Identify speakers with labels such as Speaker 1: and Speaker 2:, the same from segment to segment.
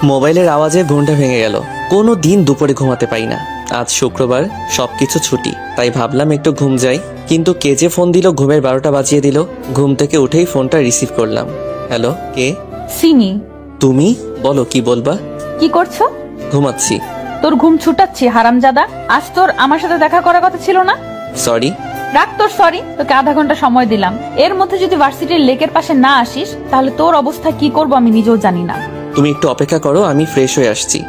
Speaker 1: মোবাইলের আওয়াজে ঘুমটা ভেঙে গেল। কোনো দিন দুপুরে ঘুমাতে পাই না। আজ শুক্রবার, সবকিছু ছুটি, তাই ভাবলাম একটু ঘুম যাই। কিন্তু কে যে ফোন দিল, ঘুমের 12টা বাজিয়ে দিল। ঘুম থেকে উঠেই ফোনটা রিসিভ করলাম। হ্যালো, কে?
Speaker 2: সিমি।
Speaker 1: তুমি? বলো, কি বলবা?
Speaker 2: কি করছো?
Speaker 1: ঘুমাচ্ছি।
Speaker 2: তোর ঘুম ছুটাচ্ছি হারামজাদা। আজ তোর আমার সাথে দেখা করার কথা ছিল না?
Speaker 1: সরি।
Speaker 2: রাখ তোর সরি। তোকে আধা ঘন্টা সময় দিলাম, এর মধ্যে যদি ভার্সিটির লেকের পাশে না আসিস তাহলে তোর অবস্থা কি করবো আমি নিজেও জানি না।
Speaker 1: তুমি একটু অপেক্ষা করো, আমি ফ্রেশ হয়ে আসছি।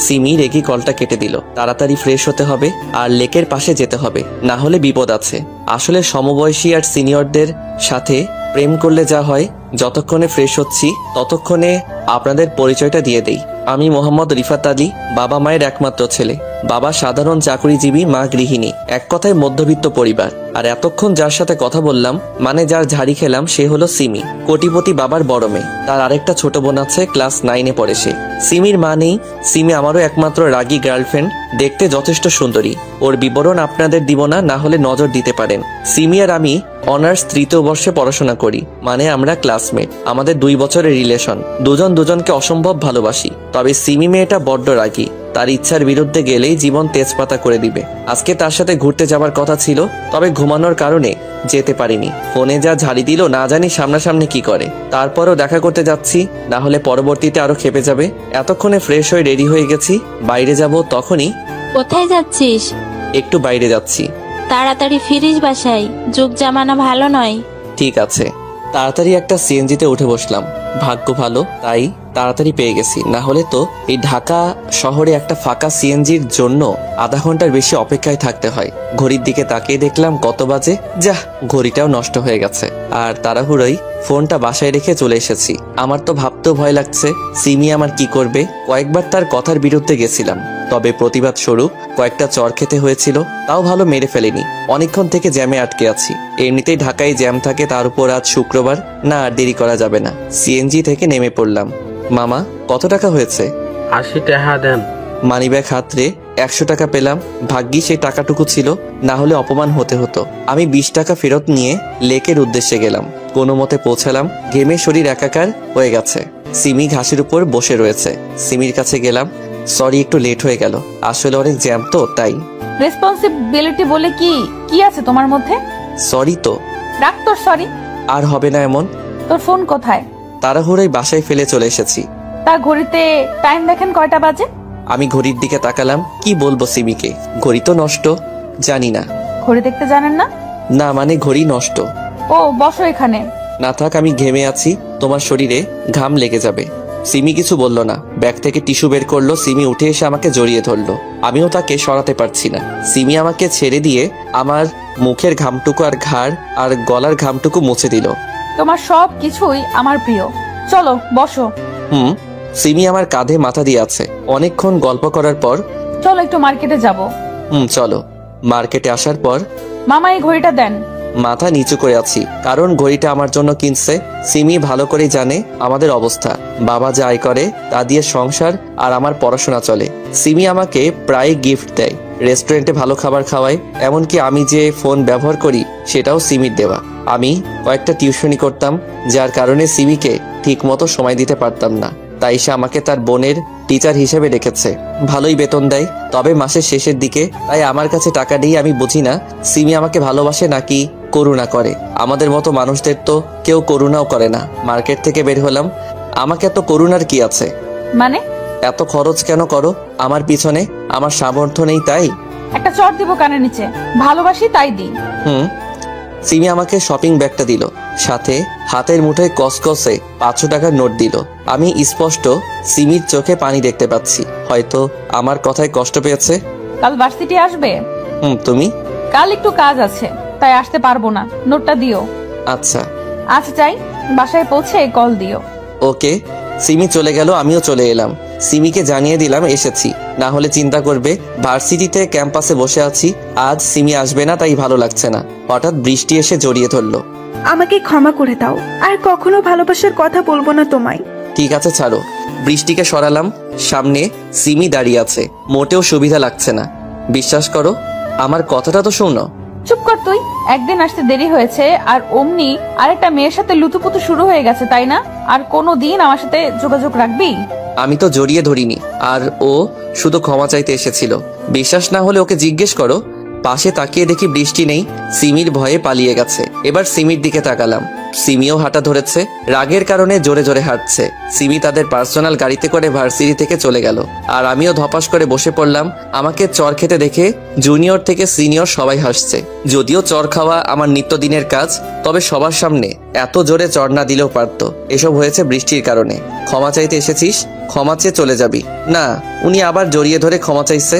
Speaker 1: সিমি রেগে কলটা কেটে দিল। তাড়াতাড়ি ফ্রেশ হতে হবে আর লেকের পাশে যেতে হবে, না হলে বিপদ আছে। আসলে সমবয়সী আর সিনিয়রদের সাথে প্রেম করলে যা হয়, যতক্ষণে ফ্রেশ হচ্ছি ততক্ষণে আপনাদের পরিচয়টা দিয়ে দেই। আমি মোহাম্মদ রিফাত আলী, বাবা মায়ের একমাত্র ছেলে। বাবা সাধারণ চাকরিজীবী, মা গৃহিণী। এক কথায় মধ্যবিত্ত পরিবার। আর এতক্ষণ যার সাথে কথা বললাম, মানে যার ঝাড়ি খেলাম, সে হলো সিমি, কোটিপতি বাবার বড় মেয়ে। তার আরেকটা ছোট বোন আছে, ক্লাস 9-এ পড়ে সে। সিমির মা নেই। সিমি আমারও একমাত্র রাগী গার্লফ্রেন্ড, দেখতে যথেষ্ট সুন্দরী। ওর বিবরণ আপনাদের দিব না, না হলে নজর দিতে পারেন। সিমি আর আমি অনার্স 3য় বর্ষে পড়াশোনা করি, মানে আমরা ক্লাসমেট। আমাদের 2 বছরের রিলেশন। দুজন দুজনকে অসম্ভব ভালোবাসি। তবে সিমি মেয়েটা বড্ড রাগী। তার ইচ্ছার বিরুদ্ধে গেলেই জীবন তেজপাতা করে দিবে। আজকে তার সাথে ঘুরতে যাবার কথা ছিল, তবে ঘুমানোর কারণে যেতে পারিনি। ফোনে যা ঝাড়ি দিল, না জানি সামনাসামনি কি করে। তারপরও দেখা করতে যাচ্ছি, না হলে পরবর্তীতে আরো খেপে যাবে। এতক্ষণে ফ্রেশ হয়ে রেডি হয়ে গেছি, বাইরে যাব। তখনই।
Speaker 3: কোথায় যাচ্ছিস?
Speaker 1: একটু বাইরে যাচ্ছি।
Speaker 3: তাড়াতাড়ি ফিরিস বাসায়, যুগ জামানা ভালো নয়।
Speaker 1: ঠিক আছে। তাড়াতাড়ি একটা সিএনজিতে উঠে বসলাম। ভাগ্য ভালো, তাই তাড়াতাড়ি পেয়ে গেছি। না হলে তো এই ঢাকা শহরে একটা ফাঁকা সিএনজির জন্য আধা ঘন্টার বেশি অপেক্ষায় থাকতে হয়। ঘড়ির দিকে তাকিয়ে দেখলাম কত বাজে। যাহ, ঘড়িটাও নষ্ট হয়ে গেছে। আর তাড়াহুড়োই ফোনটা বাসায় রেখে চলে এসেছি। আমার তো ভাবতেও ভয় লাগছে, সিমি আমার কি করবে। কয়েকবার তার কথার বিরুদ্ধে গেছিলাম, তবে প্রতিবাদ স্বরূপ কয়েকটা চর খেতে হয়েছিল। তাও ভালো মেরে ফেলেনি। অনেকক্ষণ থেকে জ্যামে আটকে আছি। এমনিতেই ঢাকায় জ্যাম থাকে, তার উপর আজ শুক্রবার। না, আর দেরি করা যাবে না। সিএনজি থেকে নেমে পড়লাম। মামা, কত টাকা হয়েছে?
Speaker 4: 80 টাকা দেন।
Speaker 1: মানিব্যাগ হাতরে 100 টাকা পেলাম। ভাগ্যি সেই টাকাটুকু ছিল, না হলে অপমান হতে হতো। আমি 20 টাকা ফেরত নিয়ে লেকের উদ্দেশ্যে গেলাম। কোনো মতে পৌঁছালাম। ঘেমে শরীর একাকার হয়ে গেছে। সিমি ঘাসের উপর বসে রয়েছে। সিমির কাছে গেলাম। সরি, একটু লেট হয়ে গেল। আসলে অনেক জ্যাম তো, তাই।
Speaker 2: রেসপন্সিবিলিটি বলে কি আছে তোমার মধ্যে?
Speaker 1: সরি তো।
Speaker 2: রাখ তোর সরি।
Speaker 1: আর হবে না এমন।
Speaker 2: তোর ফোন কোথায়?
Speaker 1: তাড়াহুড়োই বাসায় ফেলে চলে এসেছি।
Speaker 2: তা ঘড়িতে টাইম দেখেন কয়টা বাজে?
Speaker 1: আমি ঘড়ির দিকে তাকালাম। কি বলবো সিমিকে? ঘড়ি তো নষ্ট। জানি না।
Speaker 2: ঘড়ি দেখতে জানেন না?
Speaker 1: না, মানে ঘড়ি নষ্ট।
Speaker 2: ও, বসো এখানে।
Speaker 1: না থাক, আমি ঘেমে আছি, তোমার শরীরে ঘাম লেগে যাবে। সিমি কিছু বলল না। ব্যাগ থেকে টিস্যু বের করলো। সিমি উঠে এসে আমাকে জড়িয়ে ধরলো। আমিও তাকে সরাতে পারছি না। সিমি আমাকে ছেড়ে দিয়ে আমার মুখের ঘামটুকু আর ঘাড় আর গলার ঘামটুকু মুছে দিল।
Speaker 2: তোমার সব কিছুই আমার প্রিয়। চলো বসো।
Speaker 1: সিমি আমার কাঁধে মাথা দিয়ে আছে। অনেকক্ষণ গল্প করার পর
Speaker 2: চলো একটু মার্কেটে যাব।
Speaker 1: চলো। মার্কেটে আসার পর
Speaker 2: মামা এই ঘড়িটা দেন।
Speaker 1: মাথা নিচু করে আছি, কারণ ঘড়িটা আমার জন্য কিনছে। সিমি ভালো করে জানে আমাদের অবস্থা। বাবা যা আয় করে তা দিয়ে সংসার আর আমার পড়াশোনা চলে। সিমি আমাকে প্রায় গিফট দেয়, রেস্টুরেন্টে ভালো খাবার খাওয়ায়। এমনকি আমি যে ফোন ব্যবহার করি সেটাও সিমির দেওয়া। আমি কয়েকটা টিউশনি করতাম, যার কারণে সিমিকে ঠিক মতো সময় দিতে পারতাম না। তাই সে আমাকে তার বোনের টিচার হিসেবে রেখেছে। ভালোই বেতন দেয়, তবে মাসের শেষের দিকে। তাই আমার কাছে টাকা নেই। আমি বুঝি না সিমি আমাকে ভালোবাসে নাকি করুণা করে। আমাদের মতো মানুষদের তো কেউ করুণাও করে না। মার্কেট থেকে বের হলাম। আমাকে এত করুণার কি আছে?
Speaker 2: মানে?
Speaker 1: এত খরচ কেন করো আমার পিছনে? আমার সামর্থ্য নেই তাই?
Speaker 2: একটা চড় দিব কানের নিচে। ভালোবাসি তাই দিই।
Speaker 1: সিমি আমাকে শপিং ব্যাগটা দিল, সাথে হাতের মুঠোয় কসকসে 500 টাকার নোট দিল। আমি স্পষ্ট সিমির চোখে পানি দেখতে পাচ্ছি। হয়তো আমার কথায় কষ্ট পেয়েছে।
Speaker 2: কাল ভার্সিটি আসবে?
Speaker 1: তুমি?
Speaker 2: কাল একটু কাজ আছে, তাই আসতে পারবো না। নোটটা দিও।
Speaker 1: আচ্ছা।
Speaker 2: আচ্ছা যাই, বাসায় পৌঁছে কল দিও।
Speaker 1: ওকে। সিমি চলে গেল, আমিও চলে এলাম। সিমিকে জানিয়ে দিলাম এসেছি, না হলে চিন্তা করবে। ভার্সিটিতে ক্যাম্পাসে বসে আছি। আজ সিমি আসবে না, তাই ভালো লাগছে না। হঠাৎ বৃষ্টি এসে জড়িয়ে ধরলো।
Speaker 5: আমাকে ক্ষমা করে দাও, আর কখনো ভালোবাসার কথা বলবো না তোমায়।
Speaker 1: ঠিক আছে, ছাড়ো। বৃষ্টিকে সরালাম। সামনে সিমি দাঁড়িয়ে আছে। মোটেও সুবিধা লাগছে না। বিশ্বাস করো, আমার কথাটা তো শোনো।
Speaker 2: চুপ কর তুই। একদিন আসতে দেরি হয়েছে আর অমনি আরেকটা মেয়ের সাথে লুতুপুতু শুরু হয়ে গেছে, তাই না? আর কোনো দিন আমার সাথে যোগাযোগ রাখবি?
Speaker 1: আমি তো জড়িয়ে ধরিনি, আর ও শুধু ক্ষমা চাইতে এসেছিল। বিশ্বাস না হলে ওকে জিজ্ঞেস করো। পাশে তাকিয়ে দেখি বৃষ্টি নেই, সিমির ভয়ে পালিয়ে গেছে। এবার সিমির দিকে তাকালাম, সিমিও হাঁটা ধরেছে, রাগের কারণে জোরে জোরে হাঁটছে। সিমি তাদের পার্সোনাল গাড়িতে করে ভার্সিটি থেকে চলে গেল, আর আমিও ধপাস করে বসে পড়লাম। আমাকে চর খেতে দেখে জুনিয়র থেকে সিনিয়র সবাই হাসছে। যদিও চর খাওয়া আমার নিত্যদিনের কাজ, তবে সবার সামনে এত জোরে চর না দিলেও পারতো। এসব হয়েছে বৃষ্টির কারণে। ক্ষমা চাইতে এসেছিস, ক্ষমা চেয়ে চলে যাবি না। উনি আবার জড়িয়ে ধরে ক্ষমা চাইছে।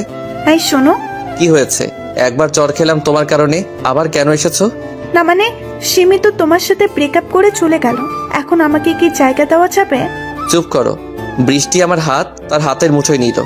Speaker 5: এই শোনো।
Speaker 1: কি হয়েছে? একবার চর খেলাম তোমার কারণে, আবার কেন এসেছো?
Speaker 5: না মানে, সিমি তো তোমার সাথে ব্রেকআপ করে চলে গেল, এখন আমাকে কি জায়গা দেওয়া যাবে?
Speaker 1: চুপ করো। বৃষ্টি আমার হাত তার হাতের মুঠোয় নিল।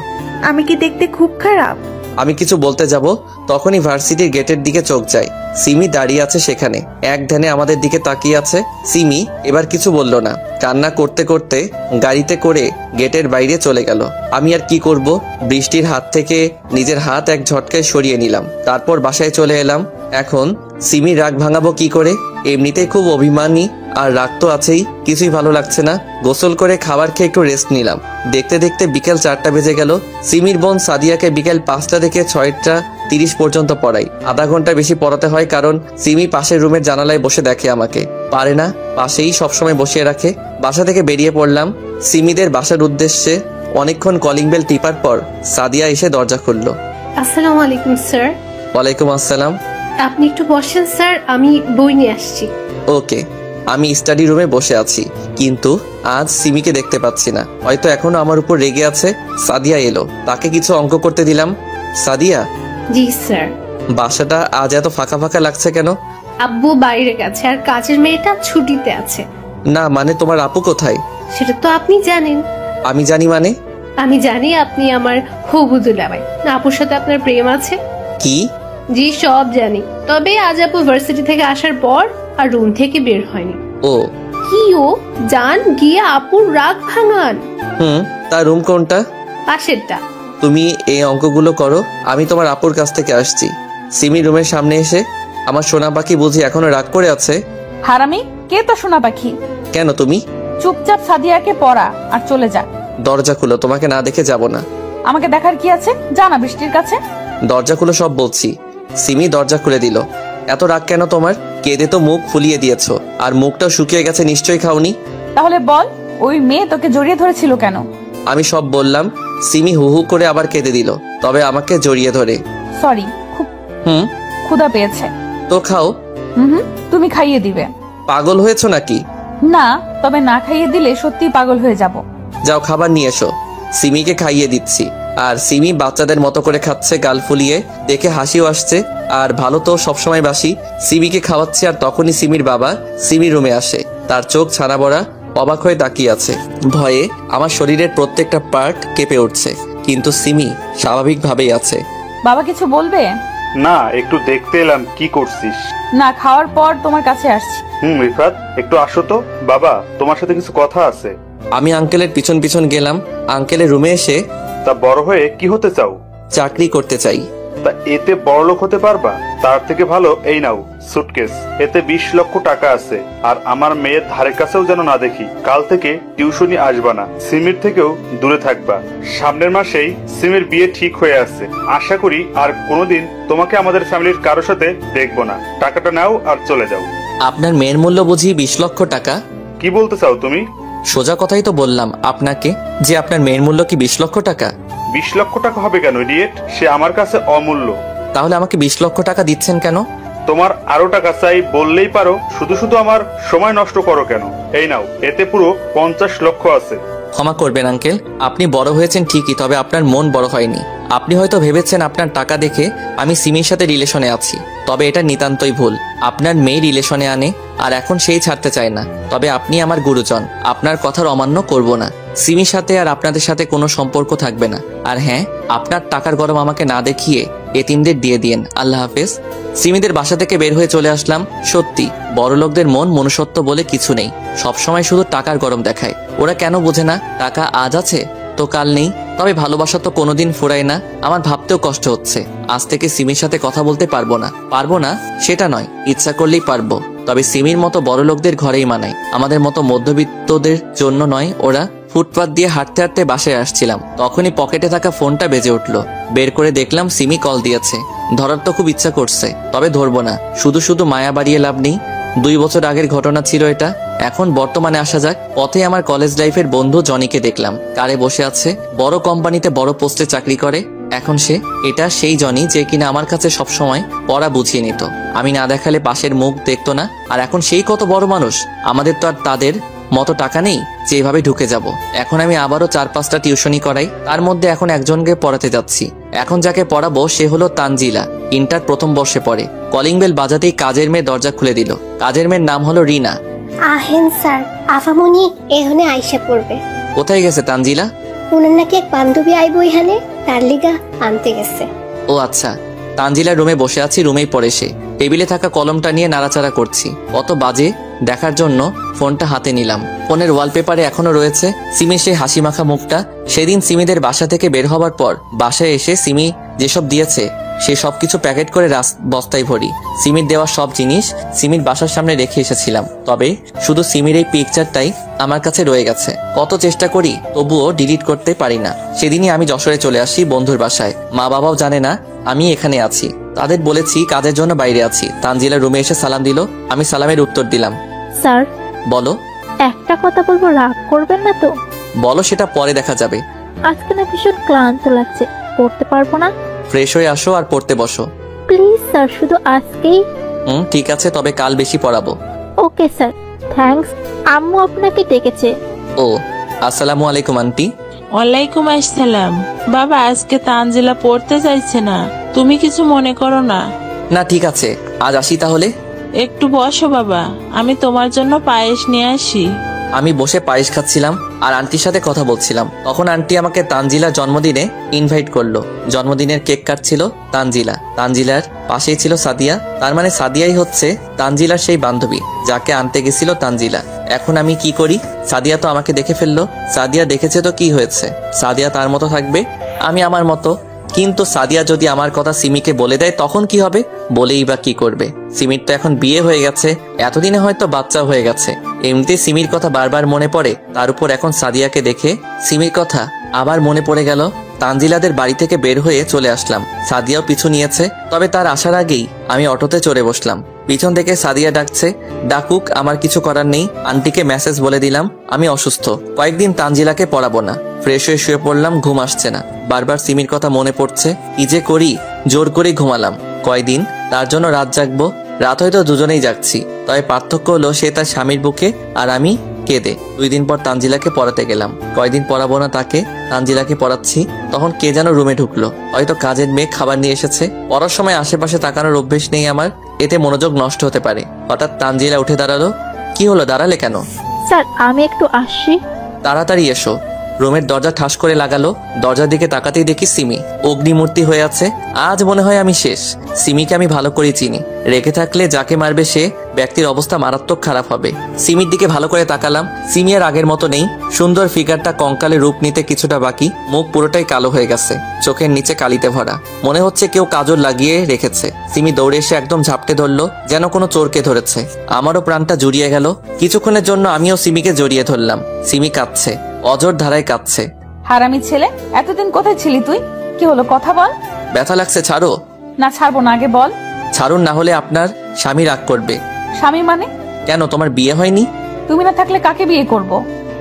Speaker 5: আমি কি দেখতে খুব খারাপ?
Speaker 1: আমি কিছু বলতে যাব, তখনই ভার্সিটির গেটের দিকে চোখ যায়। সিমি দাঁড়িয়ে আছে সেখানে, এক ধ্যানে আমাদের দিকে তাকিয়ে আছে। সিমি এবার কিছু বলল না, কান্না করতে করতে গাড়িতে করে গেটের বাইরে চলে গেল। আমি আর কি করব, বৃষ্টির হাত থেকে নিজের হাত এক ঝটকায় সরিয়ে নিলাম। তারপর বাসায় চলে এলাম। এখন সিমি রাগ ভাঙাবো কি করে? এমনিতেই খুব অভিমানী, আর রাগ তো আছেই। কিছুই ভালো লাগছে না। গোসল করে খাবার খেয়ে একটু রেস্ট নিলাম। দেখতে দেখতে বিকেল 4টা বেজে গেল। সিমির বোন সাদিয়াকে বিকেল 5টা থেকে 6টা 30 পর্যন্ত পড়াই। আধা ঘন্টা বেশি পড়াতে হয়, কারণ সিমি পাশের রুমের জানালায় বসে দেখে আমাকে। পারে না, পাশেই সবসময় বসিয়ে রাখে। বাসা থেকে বেরিয়ে পড়লাম সিমিদের বাসার উদ্দেশ্যে। অনেকক্ষণ কলিং বেল টিপার পর সাদিয়া এসে দরজা খুলল।
Speaker 4: আসসালামু আলাইকুম স্যার।
Speaker 1: ওয়ালাইকুম আসসালাম।
Speaker 4: আপনি একটু বসেন স্যার, আমি বই নিয়ে আসছি।
Speaker 1: ওকে। আমি স্টাডি রুমে বসে আছি, কিন্তু আজ সিমিকে দেখতে পাচ্ছি না। হয়তো এখনো আমার উপর রেগে আছে। সাদিয়া এলো, তাকে কিছু অঙ্ক করতে দিলাম। সাদিয়া।
Speaker 4: জি স্যার।
Speaker 1: বাসাটা আজ এত ফাঁকা ফাঁকা লাগছে কেন?
Speaker 4: আব্বু বাইরে গেছে আর কাজের মেয়েটা ছুটিতে আছে।
Speaker 1: না মানে, তোমার আপু কোথায়?
Speaker 4: সেটা তো আপনি জানেন।
Speaker 1: আমি জানি মানে?
Speaker 4: আমি জানি আপনি আমার হবু দুলাভাই। আপুর সাথে আপনার প্রেম আছে।
Speaker 1: কি?
Speaker 4: জি সব জানি, তবে আজ আপু ভার্সিটি থেকে আসার পর আর রুম থেকে বের হয়নি।
Speaker 1: ও
Speaker 4: কি ও যান গিয়ে আপুর রাগ ভাঙান।
Speaker 1: তার রুম কোনটা?
Speaker 4: পাশেরটা।
Speaker 1: তুমি এই অঙ্কগুলো করো, আমি তোমার আপুর কাছ থেকে আসছি। সিমি রুমের সামনে এসে, আমার সোনা পাখি বুঝি এখনো রাগ করে আছে?
Speaker 2: হারামি, কে তো সোনা পাখি?
Speaker 1: কেন তুমি?
Speaker 2: চুপচাপ সাদিয়াকে পড়া আর চলে যা।
Speaker 1: দরজা খুলো, তোমাকে না দেখে যাব না।
Speaker 2: আমাকে দেখার কি আছে? জানা বৃষ্টির কাছে।
Speaker 1: দরজা খুলো সব বলছি। সিমি দরজা খুলে দিল। এত রাগ কেন তোমার? কেঁদে তো মুখ ফুলিয়ে দিয়েছো, আর মুখটাও শুকিয়ে গেছে, নিশ্চয়ই খাওনি।
Speaker 2: তাহলে বল, ওই মেয়ে তোকে জড়িয়ে ধরেছিল কেন?
Speaker 1: আমি সব বললাম। সিমি হু হু করে আবার কেঁদে দিল, তবে আমাকে জড়িয়ে ধরে।
Speaker 2: সরি, খুব ক্ষুধা পেয়েছে।
Speaker 1: তো খাও।
Speaker 2: তুমি খাইয়ে দিবে।
Speaker 1: পাগল হয়েছো নাকি?
Speaker 2: না, তবে না খাইয়ে দিলে সত্যি পাগল হয়ে যাব।
Speaker 1: যাও খাবার নিয়ে এসো। সিমিকে খাইয়ে দিচ্ছি, আর সিমি বাচ্চাদের মতো করে খাচ্ছে গাল ফুলিয়ে। দেখে হাসিও আসছে, আর ভালো তো সবসময় বাসি। সিমিকে খাওয়াচ্ছে, আর তখনই সিমির বাবা সিমি রুমে আসে। তার চোখ ছানা বড়া, অবাক হয়ে তাকিয়ে আছে। ভয়ে আমার শরীরের প্রত্যেকটা পার্ট কেঁপে উঠছে, কিন্তু সিমি স্বাভাবিকভাবেই আছে।
Speaker 2: বাবা কিছু বলবে?
Speaker 6: না, একটু দেখতে এলাম কি করছিস।
Speaker 2: না, খাওয়ার পর তোমার কাছে আসছি।
Speaker 6: রিফাত, একটু আসো তো। বাবা, তোমার সাথে কিছু কথা আছে।
Speaker 1: আমি আঙ্কেলের পিছন পিছন গেলাম। আঙ্কেলের রুমে এসে,
Speaker 6: তা বড় হয়ে কি হতে চাও?
Speaker 1: চাকরি করতে চাই।
Speaker 6: তা এতে বড়লোক হতে পারবা? তার থেকে ভালো এই নাও সুটকেস, এতে 20 লক্ষ টাকা আছে। আর আমার মেয়ের ধারে কাছেও যেন না দেখি। কাল থেকে টিউশনি আসবা না, সিমির থেকেও দূরে থাকবা। সামনের মাসেই সিমির বিয়ে ঠিক হয়ে আছে। আশা করি আর কোনোদিন তোমাকে আমাদের ফ্যামিলির কারোর সাথে দেখবো না। টাকাটা নাও আর চলে যাও।
Speaker 1: আপনার মেয়ের মূল্য বুঝি 20 লক্ষ টাকা?
Speaker 6: কি বলতে চাও তুমি?
Speaker 1: সোজা কথাই তো বললাম আপনাকে, যে আপনার মেয়ের মূল্য কি 20 লক্ষ টাকা?
Speaker 6: 20 লক্ষ টাকা হবে কেন ইডিয়েট? সে আমার কাছে অমূল্য।
Speaker 1: তাহলে আমাকে 20 লক্ষ টাকা দিচ্ছেন কেন?
Speaker 6: তোমার আরো টাকা চাই বললেই পারো, শুধু শুধু আমার সময় নষ্ট করো কেন? এই নাও, এতে পুরো 50 লক্ষ আছে।
Speaker 1: ক্ষমা করবেন আঙ্কেল, আপনি বড় হয়েছেন ঠিকই, তবে আপনার মন বড় হয়নি। আপনি হয়তো ভেবেছেন আপনার টাকা দেখে আমি সিমির সাথে রিলেশনে আছি, তবে এটা নিতান্তই ভুল। আপনার মেয়ে রিলেশনে আনে, আর এখন সেই ছাড়তে চায় না। তবে আপনি আমার গুরুজন, আপনার কথার অমান্য করব না। সিমির সাথে আর আপনাদের সাথে কোনো সম্পর্ক থাকবে না। আর হ্যাঁ, আপনার টাকার গরম আমাকে না দেখিয়ে এতিমদের দিয়ে দিয়েন। আল্লাহ হাফেজ। সিমিদের বাসা থেকে বের হয়ে চলে আসলাম। সত্যি বড় লোকদের মন মনুষ্যত্ব বলে কিছু নেই, সবসময় শুধু টাকার গরম দেখায়। ওরা কেন বোঝে না, টাকা আজ আছে তো কাল নেই। তবে ভালোবাসা তো কোনোদিন ফুরায় না। আমার ভাবতেও কষ্ট হচ্ছে, আজ থেকে সিমির সাথে কথা বলতে পারবো না। পারবো না সেটা নয়, ইচ্ছা করলেই পারবো। তবে সিমির মতো বড় লোকদের ঘরেই মানায়, আমাদের মতো মধ্যবিত্তদের জন্য নয়। ওরা ফুটপাত দিয়ে হাঁটতে হাঁটতে বাসায় আসছিলাম, তখনই পকেটে থাকা ফোনটা বেজে উঠলো। বের করে দেখলাম সিমি কল দিয়েছে। ধরার তো খুব ইচ্ছা করছে, তবে ধরবো না। শুধু শুধু মায়া বাড়িয়ে লাভ নেই। 2 বছর আগের ঘটনা ছিল এটা। এখন বর্তমানে আসা যাক। পথে আমার কলেজ লাইফের বন্ধু জনিকে দেখলাম, কারে বসে আছে। বড় কোম্পানিতে বড় পোস্টে চাকরি করে এখন সে। এটা সেই জনি যে কিনা আমার কাছে সবসময় পড়া বুঝিয়ে নিত। আমি না দেখালে পাশের মুখ দেখতো না। আর এখন সেই কত বড় মানুষ। আমাদের তো আর তাদের মতো টাকা নেই যে এভাবে ঢুকে যাব। এখন আমি আবারও 4-5টা টিউশনি করাই। তার মধ্যে এখন একজনকে পড়াতে যাচ্ছি। এখন যাকে পড়াবো সে হলো তানজিলা, ইন্টার প্রথম বর্ষে পড়ে। কলিং বেল বাজাতেই কাজের মেয়ে দরজা খুলে দিল। কাজের মেয়ের নাম হলো রিনা।
Speaker 7: আহেন স্যার, আফামনি এখানে আইসা পড়বে।
Speaker 1: কোথায় গেছে তানজিলা?
Speaker 7: উনার নাকি এক বান্ধবী আইবো এখানে, তার লিগা আনতে গেছে।
Speaker 1: ও আচ্ছা। তানজিলার রুমে বসে আছি। রুমেই পড়ে সে। টেবিলে থাকা কলমটা নিয়ে নাড়াচাড়া করছি। কত বাজে দেখার জন্য ফোনটা হাতে নিলাম। ফোনের ওয়ালপেপারে এখনো রয়েছে সিমির সেই হাসি মাখা মুখটা। সেদিন সিমিদের বাসা থেকে বের হবার পর বাসায় এসে সিমি যেসব দিয়েছে সে সবকিছু প্যাকেট করে বস্তায় ভরি। সিমির দেওয়া সব জিনিস সিমির বাসার সামনে রেখে এসেছিলাম। তবে শুধু সিমির এই পিকচারটাই আমার কাছে রয়ে গেছে। কত চেষ্টা করি তবুও ডিলিট করতে পারি না। সেদিনই আমি যশোরে চলে আসি বন্ধুর বাসায়। মা বাবাও জানে না আমি এখানে আছি। তাদের বলেছি কাজের জন্য বাইরে আছি। তানজিলা রুমে এসে সালাম দিল। আমি সালামের উত্তর দিলাম।
Speaker 8: স্যার,
Speaker 1: বলো।
Speaker 8: একটা কথা বলবো, রাগ করবেন না তো?
Speaker 1: বলো, সেটা পরে দেখা যাবে।
Speaker 8: আজকে না ভীষণ ক্লান্ত লাগছে, পড়তে পারবো না।
Speaker 1: ফ্রেশ হয়ে আসো আর পড়তে বসো।
Speaker 8: প্লিজ স্যার, শুধু আজকেই।
Speaker 1: ঠিক আছে, তবে কাল বেশি পড়াবো।
Speaker 8: Okay sir, thanks. আম্মু আপনাকে ডেকেছে।
Speaker 1: ও, আসসালামু আলাইকুম আন্টি।
Speaker 9: ওয়ালাইকুম আসসালাম। বাবা, আজকে তানজিলা পড়তে চাইছে না, তুমি কিছু মনে করো না।
Speaker 1: না ঠিক আছে, আজ আসি তাহলে।
Speaker 9: একটু বসো বাবা, আমি তোমার জন্য পায়েস নিয়ে আসি।
Speaker 1: আমি বসে পায়েস খাচ্ছিলাম আর আন্টির সাথে কথা বলছিলাম। তখন আন্টি আমাকে তানজিলার জন্মদিনে ইনভাইট করলো। জন্মদিনের কেক কাটছিল তানজিলা। তানজিলার পাশেই ছিল সাদিয়া। তার মানে সাদিয়াই হচ্ছে তানজিলার সেই বান্ধবী যাকে আনতে গেছিল তানজিলা। এখন আমি কি করি? সাদিয়া তো আমাকে দেখে ফেললো। সাদিয়া দেখেছে তো কি হয়েছে? সাদিয়া তার মতো থাকবে, আমি আমার মতো। কিন্তু সাদিয়া যদি আমার কথা সিমিকে বলে দেয় তখন কি হবে? বলেই বা কি করবে? সিমির তো এখন বিয়ে হয়ে গেছে, এতদিনে হয়তো বাচ্চা হয়ে গেছে। এমনিতে সিমির কথা বারবার মনে পড়ে, তার উপর এখন সাদিয়াকে দেখে সিমির কথা আবার মনে পড়ে গেল। তানজিলাদের বাড়ি থেকে বের হয়ে চলে আসলাম। সাদিয়াও পিছু নিয়েছে। তবে তার আসার আগেই আমি অটোতে চড়ে বসলাম। পিছন থেকে সাদিয়া ডাকছে। ডাকুক, আমার কিছু করার নেই। আন্টিকে মেসেজ বলে দিলাম আমি অসুস্থ, কয়েকদিন তানজিলাকে পড়াবো না। ফ্রেশ হয়ে শুয়ে পড়লাম, ঘুম আসছে না। বারবার সিমির কথা মনে পড়ছে। কি যে করি, জোর করে ঘুমালাম। কয়দিন তার জন্য রাত জাগবো? রাত হয়তো দুজনেই জাগছি, তবে পার্থক্য হলো সে তার স্বামীর বুকে আর আমি কেঁদে। 2 দিন পর তানজিলাকে পড়াতে গেলাম। কয়দিন পড়াবো না তাকে, তানজিলাকে পড়াচ্ছি। তখন কে যেন রুমে ঢুকলো। হয়তো কাজের মেয়ে খাবার নিয়ে এসেছে। পড়ার সময় আশেপাশে তাকানোর অভ্যেস নেই আমার, এতে মনোযোগ নষ্ট হতে পারে। হঠাৎ তানজিলা উঠে দাঁড়ালো। কি হলো, দাঁড়ালে কেন?
Speaker 8: স্যার, আমি একটু আসছি।
Speaker 1: তাড়াতাড়ি এসো। রুমের দরজা ঠাস করে লাগালো। দরজার দিকে তাকাতেই দেখি সিমি অগ্নিমূর্তি হয়ে আছে। আজ মনে হয় আমি শেষ। সিমিকে আমি ভালো করে চিনি। রেখে থাকলে যাকে মারবে সে ব্যক্তির অবস্থা মারাত্মক খারাপ হবে। সিমির দিকে ভালো করে তাকালাম। সিমি আর আগের মতো নেই। সুন্দর ফিগারটা কঙ্কালে রূপ নিতে কিছুটা বাকি। মুখ পুরোটাই কালো হয়ে গেছে, চোখের নিচে কালিতে ভরা। মনে হচ্ছে কেউ কাজল লাগিয়ে রেখেছে। সিমি দৌড়ে এসে একদম ঝাপটে ধরলো, যেন কোনো চোরকে ধরেছে। আমারও প্রাণটা জুড়িয়ে গেল। কিছুক্ষণের জন্য আমিও সিমিকে জড়িয়ে ধরলাম। সিমি কাঁদছে, অজর ধারায় কাঁদছে।
Speaker 2: হারামি ছেলে, এতদিন কোথায় ছিলি তুই? কি হলো, কথা বল।
Speaker 1: ব্যথা লাগছে, ছাড়ো।
Speaker 2: না, ছাড়বো না, আগে বল।
Speaker 1: ছাড়ুন, না হলে আপনার স্বামী রাগ করবে।
Speaker 2: স্বামী মানে?
Speaker 1: কেন, তোমার বিয়ে হয়নি?
Speaker 2: তুমি না থাকলে কাকে বিয়ে করব?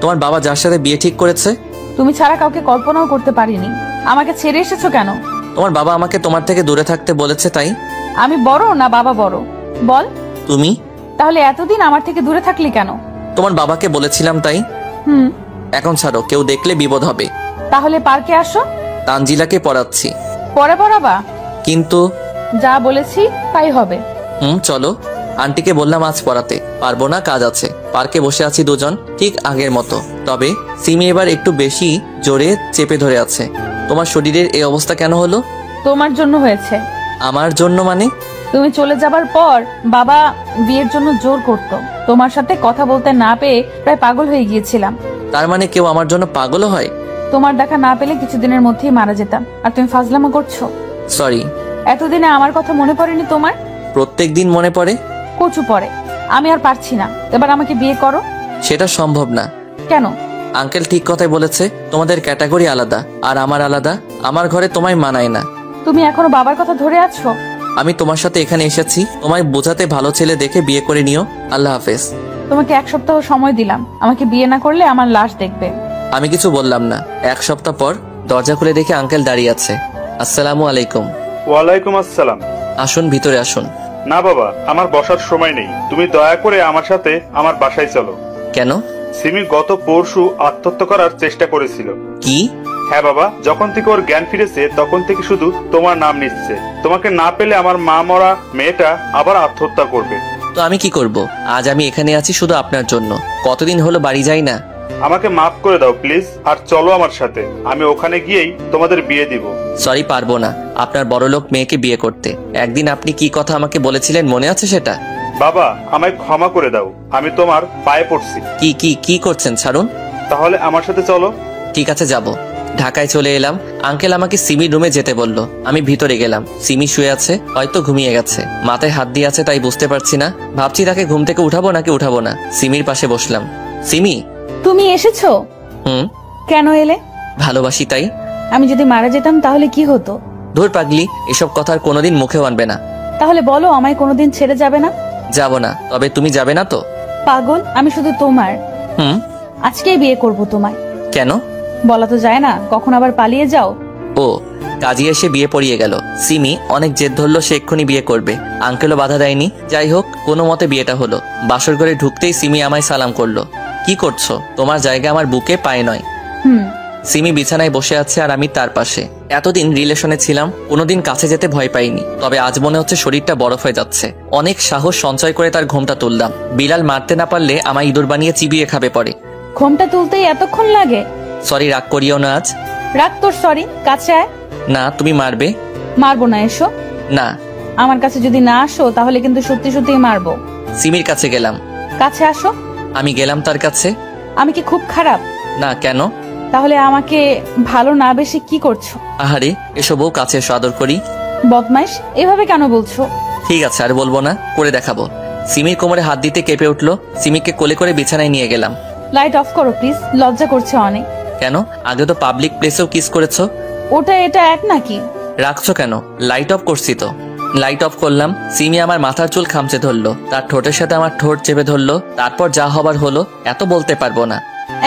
Speaker 1: তোমার বাবা যার সাথে বিয়ে ঠিক করেছে।
Speaker 2: তুমি ছাড়া কাউকে কল্পনাও করতে পারিনি। আমাকে ছেড়ে এসেছো কেন?
Speaker 1: তোমার বাবা আমাকে তোমার থেকে দূরে থাকতে বলেছে, তাই।
Speaker 2: আমি বড় না বাবা বড়? বল।
Speaker 1: তুমি।
Speaker 2: তাহলে এতদিন আমার থেকে দূরে থাকলি কেন?
Speaker 1: তোমার বাবাকে বলেছিলাম, তাই। এখন ছাড়ো, কেউ দেখলে বিপদ হবে।
Speaker 2: তাহলে পার্কে আসো।
Speaker 1: তানজিলাকে পড়াচ্ছি।
Speaker 2: পরে পড়াবা?
Speaker 1: কিন্তু
Speaker 2: যা বলেছি তাই হবে।
Speaker 1: চলো। আন্টিকে বললাম আজ পড়াতে পারবো না, কাজ আছে। পার্কে বসে আছি দুজন, ঠিক আগের মতো। তবে সিমি এবার একটু বেশি জোরে চেপে ধরে আছে। তোমার শরীরের এই অবস্থা কেন হলো?
Speaker 2: তোমার জন্য হয়েছে।
Speaker 1: আমার জন্য মানে?
Speaker 2: তুমি চলে যাবার পর বাবা বিয়ের জন্য জোর করতো। তোমার সাথে কথা বলতে না পেয়ে প্রায় পাগল হয়ে গিয়েছিলাম।
Speaker 1: তার মানে কেউ আমার জন্য পাগলও হয়?
Speaker 2: তোমার দেখা না পেলে কিছুদিনের মধ্যেই মারা যেতাম, আর তুমি ফাজলামো করছো।
Speaker 1: সরি।
Speaker 2: এতদিনে আমার কথা মনে পড়েনি তোমার?
Speaker 1: প্রত্যেক দিন মনে পড়ে।
Speaker 2: কচু পড়ে। আমি আর পারছি না, এবার আমাকে বিয়ে করো।
Speaker 1: সেটা সম্ভব না।
Speaker 2: কেন?
Speaker 1: আঙ্কেল ঠিক কথাই বলেছে, তোমাদের ক্যাটাগরি আলাদা আর আমার আলাদা। আমার ঘরে তোমায় মানায় না।
Speaker 2: তুমি এখনো বাবার কথা ধরে আছো?
Speaker 1: আমি তোমার সাথে এখানে এসেছি তোমায় বোঝাতে, ভালো ছেলে দেখে বিয়ে করে নিও। আল্লাহ হাফেজ।
Speaker 2: তোমাকে 1 সপ্তাহ সময় দিলাম, আমাকে বিয়ে না করলে আমার লাশ দেখবে।
Speaker 1: আমি কিছু বললাম না। 1 সপ্তাহ পর দরজা খুলে দেখে আঙ্কেল দাঁড়িয়ে আছে। আসসালামু আলাইকুম।
Speaker 6: ওয়ালাইকুম আসসালাম।
Speaker 1: আসুন, ভিতরে আসুন।
Speaker 6: না বাবা, আমার বসার সময় নেই, তুমি দয়া করে আমার সাথে আমার বাসায় চলো।
Speaker 1: কেন?
Speaker 6: সিমি গত পরশু আত্মহত্যা করার চেষ্টা করেছিল।
Speaker 1: কি?
Speaker 6: হ্যাঁ বাবা, যখন থেকে ওর জ্ঞান ফিরেছে তখন থেকে শুধু তোমার নাম নিচ্ছে। তোমাকে না পেলে আমার মা মরা মেয়েটা আবার আত্মহত্যা করবে।
Speaker 1: তো আমি কি করব? আজ আমি এখানে আছি শুধু আপনার জন্য। কতদিন হলো বাড়ি যাই না।
Speaker 6: আমাকে মাফ করে দাও প্লিজ, আর চলো আমার সাথে। আমি ওখানে গিয়েই তোমাদের বিয়ে দিব।
Speaker 1: সরি, পারবো না আপনার বড়লোক মেয়েকে বিয়ে করতে। একদিন আপনি কি কথা আমাকে বলেছিলেন, মনে আছে সেটা?
Speaker 6: বাবা, আমায় ক্ষমা করে দাও, আমি তোমার পায়ে পড়ছি।
Speaker 1: কি কি কি করছেন? ছাড়ুন।
Speaker 6: তাহলে আমার সাথে চলো।
Speaker 1: ঠিক আছে, যাব। ঢাকায় চলে এলাম। আঙ্কেল আমাকে সিমির রুমে যেতে বলল। আমি ভিতরে গেলাম। সিমি শুয়ে আছে, হয়তো ঘুমিয়ে গেছে। মাথায় হাত দিয়ে আছে তাই বুঝতে পারছি না। ভাবছি তাকে ঘুম থেকে উঠাবো নাকি উঠাবো না। সিমির পাশে বসলাম। সিমি।
Speaker 2: তুমি এসেছো?
Speaker 1: হুম।
Speaker 2: কেন এলে?
Speaker 1: ভালোবাসি তাই।
Speaker 2: আমি যদি মারা যেতাম তাহলে কি হতো?
Speaker 1: ধুর পাগলি, এসব কথা আর কোনোদিন মুখেও আনবে না।
Speaker 2: তাহলে বলো, আমায় কোনোদিন ছেড়ে যাবে না?
Speaker 1: যাব না। তবে তুমি যাবে না তো?
Speaker 2: পাগল, আমি শুধু তোমার।
Speaker 1: হুম।
Speaker 2: আজকেই বিয়ে করব তোমায়।
Speaker 1: কেন?
Speaker 2: বলা তো যায় না, কখন আবার পালিয়ে যাও।
Speaker 1: ও, কাজী এসে বিয়ে পড়িয়ে গেল। সিমি অনেক জেদ ধরলো, সে এক্ষুনি বিয়ে করবে। আঙ্কেলও বাধা দেয়নি। যাই হোক, কোনো মতে বিয়েটা হলো। বাসর ঘরে ঢুকতেই সিমি আমায় সালাম করলো। কি করছো? তোমার জায়গা আমার বুকে, পায়ে নয়।
Speaker 2: হুম।
Speaker 1: সিমি বিছানায় বসে আছে আর আমি তার পাশে। এতদিন রিলেশনে ছিলাম, কোনোদিন কাছে যেতে ভয় পাইনি। তবে আজ মনে হচ্ছে শরীরটা বরফ হয়ে যাচ্ছে। অনেক সাহস সঞ্চয় করে তার ঘোমটা তুললাম। বিলাল মারতে না পারলে আমায় ইঁদুর বানিয়ে চিবিয়ে খাবে পরে।
Speaker 2: ঘোমটা তুলতেই এতক্ষণ লাগে?
Speaker 1: সরি, রাগ করিও না আজ।
Speaker 2: রাগ তোর সরি, কাছে আয়।
Speaker 1: না, তুমি মারবে।
Speaker 2: মারবো না, এসো।
Speaker 1: না।
Speaker 2: আমার কাছে যদি না আসো তাহলে কিন্তু সত্যি সত্যি মারবো।
Speaker 1: সিমির কাছে গেলাম।
Speaker 2: কাছে আসো।
Speaker 1: আমি গেলাম তার কাছে।
Speaker 2: আমি কি খুব খারাপ?
Speaker 1: না। কেন?
Speaker 2: তাহলে আমাকে ভালো না বেশি কি করছো?
Speaker 1: আহারে, এসো বউ, কাছে এসো, আদর করি।
Speaker 2: বদমাইশ, এভাবে কেন বলছো?
Speaker 1: ঠিক আছে, আর বলবো না, করে দেখাবো। সিমির কোমরে হাত দিতে কেঁপে উঠলো। সিমিকে কোলে করে বিছানায় নিয়ে গেলাম।
Speaker 2: লাইট অফ করো প্লিজ, লজ্জা করছে অনেক।
Speaker 1: কেন? আগে তো পাবলিক প্লেসেও কিস করেছো।
Speaker 2: ওটা এটা এক নাকি?
Speaker 1: রাখছো কেন? লাইট অফ করছি তো। লাইট অফ করলাম। সিমি আমার মাথার চুল খামচে ধরলো, তার ঠোঁটের সাথে আমার ঠোঁট চেপে ধরলো। তারপর যা হবার হলো, এত বলতে পারবো না।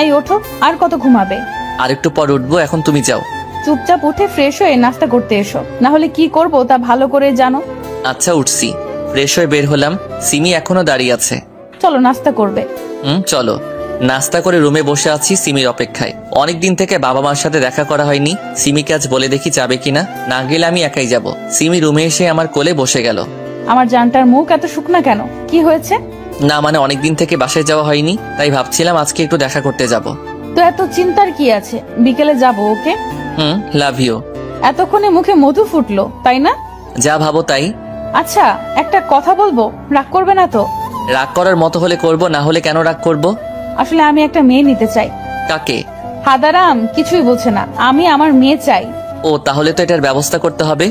Speaker 2: এই ওঠো, আর কত ঘুমাবে?
Speaker 1: আর একটু পর উঠবো, এখন তুমি যাও।
Speaker 2: চুপচাপ উঠে ফ্রেশ হয়ে নাস্তা করতে এসো, না হলে কি করব তা ভালো করে জানো।
Speaker 1: আচ্ছা, উঠছি। ফ্রেশ হয়ে বের হলাম। সিমি এখনো দাঁড়িয়ে আছে।
Speaker 2: চলো নাস্তা করবে।
Speaker 1: চলো। নাস্তা করে রুমে বসে আছি সিমির অপেক্ষায়। অনেকদিন থেকে বাবা মার সাথে দেখা করা হয়নি। সিমিকে আজ বলে দেখি যাবে কিনা। না গেলে আমি একাই যাব। সিমি রুমে এসে আমার কোলে বসে গেল।
Speaker 2: আমার জানটার মুখ এত শুকনা কেন? কি হয়েছে?
Speaker 1: না মানে অনেকদিন থেকে বাসায় যাওয়া হয়নি, তাই ভাবছিলাম আজকে একটু দেখা করতে যাব।
Speaker 2: তো এত চিন্তার কি আছে? বিকেলে যাব, ওকে?
Speaker 1: Love you.
Speaker 2: এতক্ষণে মুখে মধু ফুটলো, তাই না?
Speaker 1: যা ভাবো তাই।
Speaker 2: আচ্ছা, একটা কথা বলবো, রাগ করবে না তো?
Speaker 1: রাগ করার মতো হলে করব, না হলে কেন রাগ করব?
Speaker 2: আসলে আমি একটা মেয়ে নিতে চাই।
Speaker 1: কাকে?
Speaker 2: হাদারাম কিছুই বলছে না, আমি আমার মেয়ে চাই।
Speaker 1: ও, তাহলে তো এটার ব্যবস্থা করতে হবে।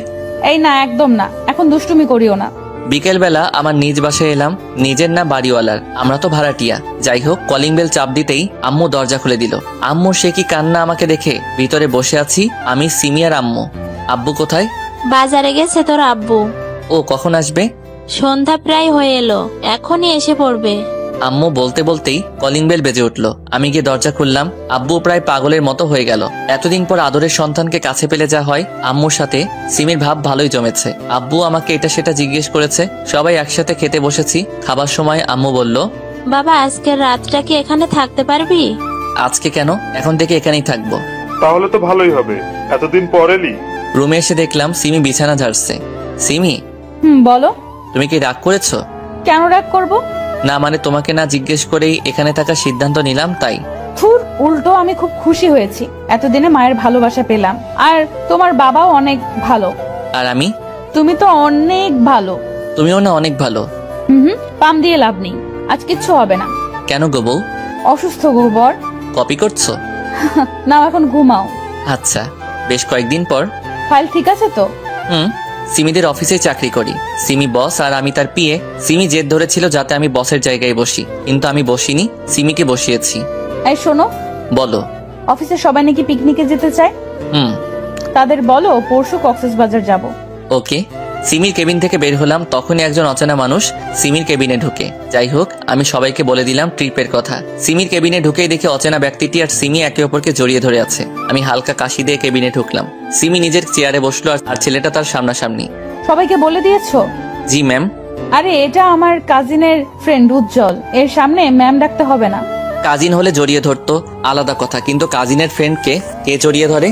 Speaker 2: এই না, একদম না, এখন দুষ্টুমি করিও না।
Speaker 1: বিকেল বেলা আমার নিজ বাসায় এলাম। নিজের না, বাড়িওয়ালার। আমরা তো ভাড়াটিয়া। যাই হোক, কলিং বেল চাপ দিতেই আম্মু দরজা খুলে দিল। আম্মু সে কি কান্না আমাকে দেখে। ভিতরে বসে আছি আমি, সিমি আর আম্মু। আব্বু কোথায়?
Speaker 3: বাজারে গেছে তোর আব্বু।
Speaker 1: ও কখন আসবে?
Speaker 3: সন্ধ্যা প্রায় হয়ে এলো, এখনই এসে পড়বে।
Speaker 1: আম্মু বলতে বলতেই কলিং বেল বেজে উঠলো। আমি গিয়ে দরজা খুললাম। আব্বু প্রায় পাগলের মতো হয়ে গেল। এতদিন পর আদরের সন্তানকে কাছে পেলে যা হয়। আম্মুর সাথে সিমির ভাব ভালোই জমেছে। আব্বু আমাকে এটা সেটা জিজ্ঞেস করেছে। সবাই একসাথে খেতে বসেছি। খাবার সময় আম্মু বলল,
Speaker 3: বাবা আজকের রাতটা কি এখানে থাকতে পারবি?
Speaker 1: আজকে কেন, এখন থেকে এখানেই থাকবো।
Speaker 6: তাহলে তো ভালোই হবে, এতদিন পর এলি।
Speaker 1: রুমে এসে দেখলাম সিমি বিছানা ঝাড়ছে। সিমি।
Speaker 2: বলো।
Speaker 1: তুমি কি রাগ করেছো?
Speaker 2: কেন রাগ করব?
Speaker 1: না মানে তোমাকে না জিজ্ঞেস করেই এখানে থাকার সিদ্ধান্ত নিলাম তাই।
Speaker 2: থুর, উল্টো আমি খুব খুশি হয়েছি। এতদিনে মায়ের ভালোবাসা পেলাম। আর তোমার বাবাও অনেক ভালো।
Speaker 1: আর আমি?
Speaker 2: তুমি তো অনেক ভালো।
Speaker 1: তুমিও না অনেক ভালো।
Speaker 2: পাম দিয়ে লাভ নেই, আজ কিচ্ছু হবে না।
Speaker 1: কেন গো বউ?
Speaker 2: অসুস্থ গোবর।
Speaker 1: কপি করছো?
Speaker 2: না, এখন ঘুমাও।
Speaker 1: আচ্ছা। বেশ কয়েকদিন পর।
Speaker 2: ফাইল ঠিক আছে তো?
Speaker 1: সিমিদের অফিসে চাকরি করি। সিমি বস আর আমি তার পিএ। সিমি জেদ ধরেছিল যাতে আমি বসের জায়গায় বসি, কিন্তু আমি বসিনি, সিমিকে বসিয়েছি।
Speaker 2: এই শোনো,
Speaker 1: বলো।
Speaker 2: অফিসে সবাই নাকি পিকনিকে যেতে চায়। তাদের বলো পরশু কক্সবাজার যাব।
Speaker 1: ওকে। সিমির কেবিন থেকে বের হলাম, তখনই একজন অচেনা মানুষ সিমির কেবিনে ঢুকে। যাই হোক, আমি সবাইকে বলে দিলাম ট্রিপের কথা। সিমির কেবিনে ঢুকেই দেখে অচেনা ব্যক্তিটি আর সিমি একে অপরকে জড়িয়ে ধরে আছে। আমি হালকা কাশি দিয়ে কেবিনে ঢুকলাম। সিমি নিজের চেয়ারে বসলো আর ছেলেটা তার সামনাসামনি।
Speaker 2: সবাইকে বলে দিয়েছো?
Speaker 1: জি ম্যাম।
Speaker 2: আরে এটা আমার কাজিনের ফ্রেন্ড উজ্জ্বল, এর সামনে ম্যাম ডাকতে হবে না।
Speaker 1: কাজিন হলে জড়িয়ে ধরতো, আলাদা কথা, কিন্তু কাজিনের ফ্রেন্ডকে কে জড়িয়ে ধরে?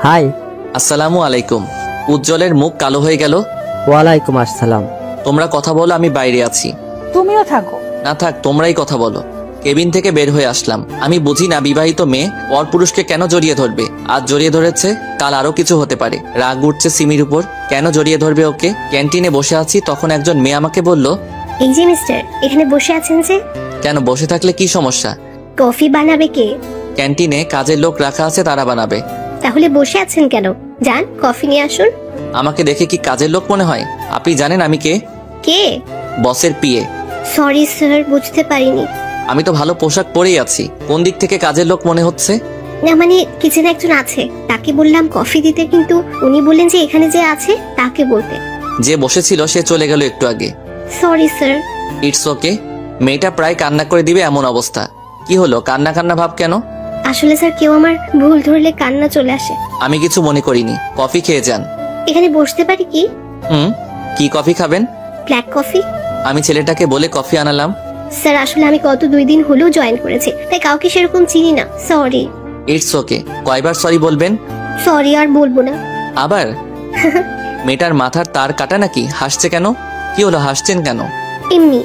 Speaker 10: হাই।
Speaker 1: আসসালামু আলাইকুম। উজ্জ্বলের মুখ কালো হয়ে গেল।
Speaker 10: ওয়ালাইকুম আসসালাম।
Speaker 1: তোমরা কথা বলো, আমি বাইরে আছি।
Speaker 2: তুমিও থাকো।
Speaker 1: না থাক, তোমরাই কথা বলো। কেবিন থেকে বের হয়ে আসলাম। আমি বুঝি না বিবাহিত মেয়ে পরপুরুষকে কেন জড়িয়ে ধরবে। আজ জড়িয়ে ধরেছে, কাল আরো কিছু হতে পারে। রাগ উঠছে সিমির উপর, কেন জড়িয়ে ধরবে ওকে। ক্যান্টিনে বসে আছি, তখন একজন মেয়ে আমাকে বলল,
Speaker 7: এই যে মিস্টার, এখানে বসে আছেন যে?
Speaker 1: কেন, বসে থাকলে কি সমস্যা?
Speaker 7: কফি বানাবে কে?
Speaker 1: ক্যান্টিনে কাজের লোক রাখা আছে, তারা বানাবে।
Speaker 7: তাহলে বসে আছেন কেন? যান কফি নিয়ে আসুন।
Speaker 1: আমাকে দেখে কি কাজের লোক মনে হয়? আপনি জানেন আমি কে?
Speaker 7: কে?
Speaker 1: বসের পিএ।
Speaker 7: সরি স্যার, বুঝতে পারিনি।
Speaker 1: আমি তো ভালো পোশাক পরেই আছি, কোন দিক থেকে কাজের লোক মনে হচ্ছে?
Speaker 7: না মানে কিচেনে একজন আছে, তাকে বললাম কফি দিতে, কিন্তু উনি বললেন যে এখানে যে আছে তাকে বলতে।
Speaker 1: যে বসেছিল সে চলে গেল একটু আগে।
Speaker 7: Sorry sir.
Speaker 1: It's okay. মেয়েটা প্রায় কান্না করে দিবে এমন অবস্থা। কি হলো, কান্না কান্না ভাব কেন?
Speaker 7: আসলে স্যার, কেউ আমার ভুল ধরলে কান্না চলে আসে।
Speaker 1: আমি কিছু মনে করিনি, কফি খেয়ে যান।
Speaker 7: এখানে বসতে পারি কি?
Speaker 1: কি কফি খাবেন?
Speaker 7: Black coffee.
Speaker 1: আমি ছেলেটাকে বলে কফি আনালাম।
Speaker 7: স্যার আসলে আমি গত 2 দিন হলেও জয়েন করেছি, তাই কাউকে সেরকম চিনি না। সরি।
Speaker 1: It's okay. কয়বার সরি বলবেন?
Speaker 7: সরি আর বলবো না।
Speaker 1: আবার? মেয়েটার মাথার তার কাটা নাকি? হাসছে কেন? কি হলো, হাসছেন কেন?
Speaker 7: এমনি।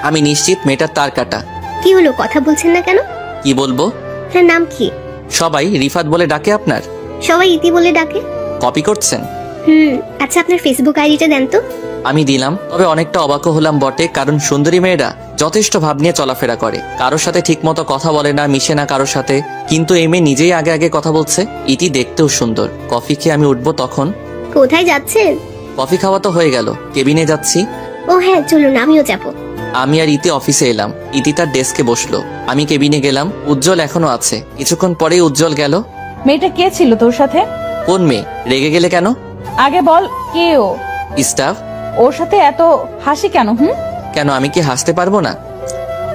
Speaker 1: আমি নিশ্চিত মেয়েটার তার কাটা।
Speaker 7: কি হলো, কথা বলছেন না কেন?
Speaker 1: কি বলবো?
Speaker 7: আপনার নাম কি?
Speaker 1: সবাই রিফাত বলে ডাকে। আপনার?
Speaker 7: সবাই ইতি বলে ডাকে।
Speaker 1: কপি করছেন?
Speaker 7: আচ্ছা আপনার ফেসবুক আইডিটা দেন তো।
Speaker 1: আমি দিলাম, তবে অনেকটা অবাক হলাম বটে, কারণ সুন্দরী মেয়েরা যথেষ্ট ভাব নিয়ে চলাফেরা করে, কারোর সাথে ঠিক মতো কথা বলে না, মিশে না কারোর সাথে। কিন্তু এই মেয়ে নিজেই আগে আগে কথা বলছে। ইতি দেখতেও সুন্দর। কফি খেয়ে আমি উঠবো তখন।
Speaker 7: কোথায় যাচ্ছেন?
Speaker 1: কফি খাওয়া তো হয়ে গেল, কেবিনে যাচ্ছি।
Speaker 7: ও হ্যাঁ চলুন, আমিও যাব।
Speaker 1: আমি আর ইতি অফিসে এলাম। ইতি তার ডেস্কে বসলো, আমি কেবিনে গেলাম। উজ্জ্বল এখনো আছে। কিছুক্ষণ পরেই উজ্জ্বল গেল।
Speaker 2: মেয়েটা কে ছিল তোর সাথে?
Speaker 1: কোন মেয়ে? রেগে গেলে কেন?
Speaker 2: আগে বল কে ও?
Speaker 1: স্টাফ।
Speaker 2: ওর সাথে এত হাসি কেন?
Speaker 1: কেন, আমি কি হাসতে পারবো না?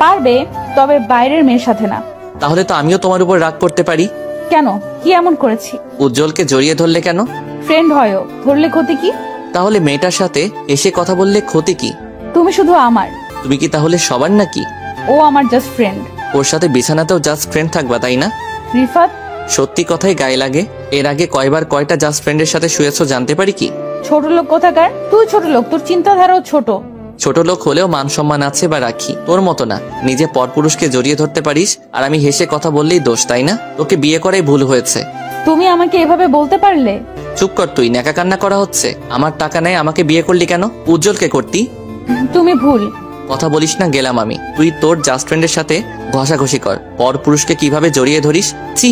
Speaker 2: পারবে, তবে বাইরের মেয়ের সাথে না।
Speaker 1: তাহলে তো আমিও তোমার উপর রাগ করতে পারি।
Speaker 2: কেন, কি এমন করেছি?
Speaker 1: উজ্জ্বলকে জড়িয়ে ধরলে কেন?
Speaker 2: ফ্রেন্ড হয়ও, ধরলে ক্ষতি কি?
Speaker 1: তাহলে মেয়েটার সাথে এসে কথা বললে ক্ষতি কি?
Speaker 2: তুমি শুধু আমার।
Speaker 1: তুমি কি তাহলে সবার নাকি?
Speaker 2: ও আমার জাস্ট ফ্রেন্ড।
Speaker 1: ওর সাথে বিছানাতেও জাস্ট ফ্রেন্ড থাকবা, তাই না?
Speaker 2: রিফাত,
Speaker 1: সত্যি কথাই গায়ে লাগে। এর আগে কয়বার কয়টা জাস্ট ফ্রেন্ডের সাথে শুয়েছো জানতে পারি কি?
Speaker 2: ছোট লোক কোথাকার? তুই ছোট লোক, তোর চিন্তাধারাও ছোট।
Speaker 1: ছোট লোক হলেও মান সম্মান আছে বা রাখি, তোর মতো না। নিজে পরপুরুষকে জড়িয়ে ধরতে পারিস, আর আমি হেসে কথা বললেই দোষ, তাই না? তোকে বিয়ে করাই ভুল হয়েছে।
Speaker 2: তুমি আমাকে এভাবে বলতে পারলে?
Speaker 1: চুপ কর তুই, ন্যাকা কান্না করা হচ্ছে। আমার টাকা নেই, আমাকে বিয়ে করলি কেন? উজ্জ্বলকে করতি।
Speaker 2: তুমি ভুল
Speaker 1: কথা বলিস না, গেলাম আমি। তুই তোর জাস্ট ফ্রেন্ডের সাথে ঘষাঘষি কর, পরপুরুষকে কিভাবে জড়িয়ে ধরিস। ছি।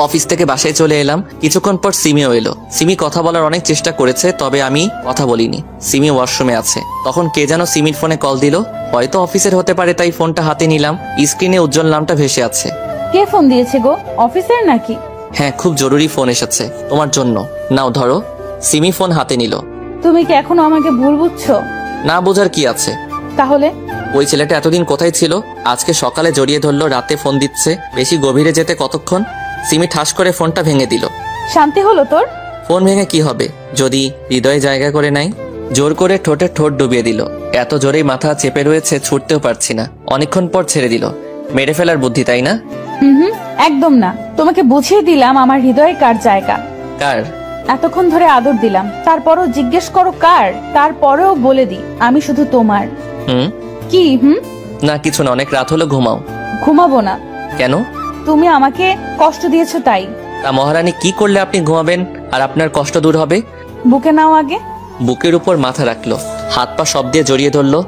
Speaker 1: অফিস থেকে বাসায় চলে এলাম। কিছুক্ষণ পর সিমিও এলো। সিমি কথা বলার অনেক চেষ্টা করেছে, তবে আমি কথা বলিনি। সিমি ওয়াশরুমে আছে। তখন কে যেন সিমির ফোনে কল দিল, হয়তো অফিসের হতে পারে, তাই ফোনটা হাতে নিলাম। স্ক্রিনে উজ্জ্বল নামটা ভেসে আছে।
Speaker 2: কে ফোন দিয়েছে গো? অফিসের নাকি?
Speaker 1: হ্যাঁ, খুব জরুরি ফোন এসেছে তোমার জন্য। নাও ধরো। সিমি ফোন হাতে নিল।
Speaker 2: তুমি কি এখনো আমাকে ভুল বুঝছো?
Speaker 1: না বোঝার কি আছে?
Speaker 2: তাহলে
Speaker 1: ওই ছেলেটা এতদিন কোথায় ছিল? আজকে সকালে জড়িয়ে ধরলো, রাতে ফোন দিচ্ছে। বেশি গভীরে যেতে কতক্ষণ? সিমি ঠাস করে ফোনটা ভেঙে দিল।
Speaker 2: শান্তি হলো তোর?
Speaker 1: ফোন ভেঙে কি হবে যদি হৃদয়ে জায়গা করে নাই? জোর করে ঠোঁটে ঠোঁট ডুবিয়ে দিল। এত জোরেই মাথা চেপে রয়েছে, ছুটতেও পারছি না। অনেকক্ষণ পর ছেড়ে দিল। মেরে ফেলার বুদ্ধি, তাই না?
Speaker 2: একদম না। তোমাকে বুঝিয়ে দিলাম আমার হৃদয়ে কার জায়গা।
Speaker 1: কার?
Speaker 2: এতক্ষণ ধরে আদর দিলাম, তারপরও জিজ্ঞেস করো কার? তারপরেও বলে দি আমি শুধু তোমার। কি?
Speaker 1: না কিছু না, অনেক রাত হলো, ঘুমাও।
Speaker 2: ঘুমাবো না।
Speaker 1: কেন?
Speaker 2: তুমি আমাকে কষ্ট দিয়েছো তাই।
Speaker 1: তা মহারানী, কি করলে আপনি ঘুমাবেন আর আপনার কষ্ট দূর হবে?
Speaker 2: বুকে নাও আগে।
Speaker 1: বুকের উপর মাথা রাখলো, হাত পা সব দিয়ে জড়িয়ে ধরলো।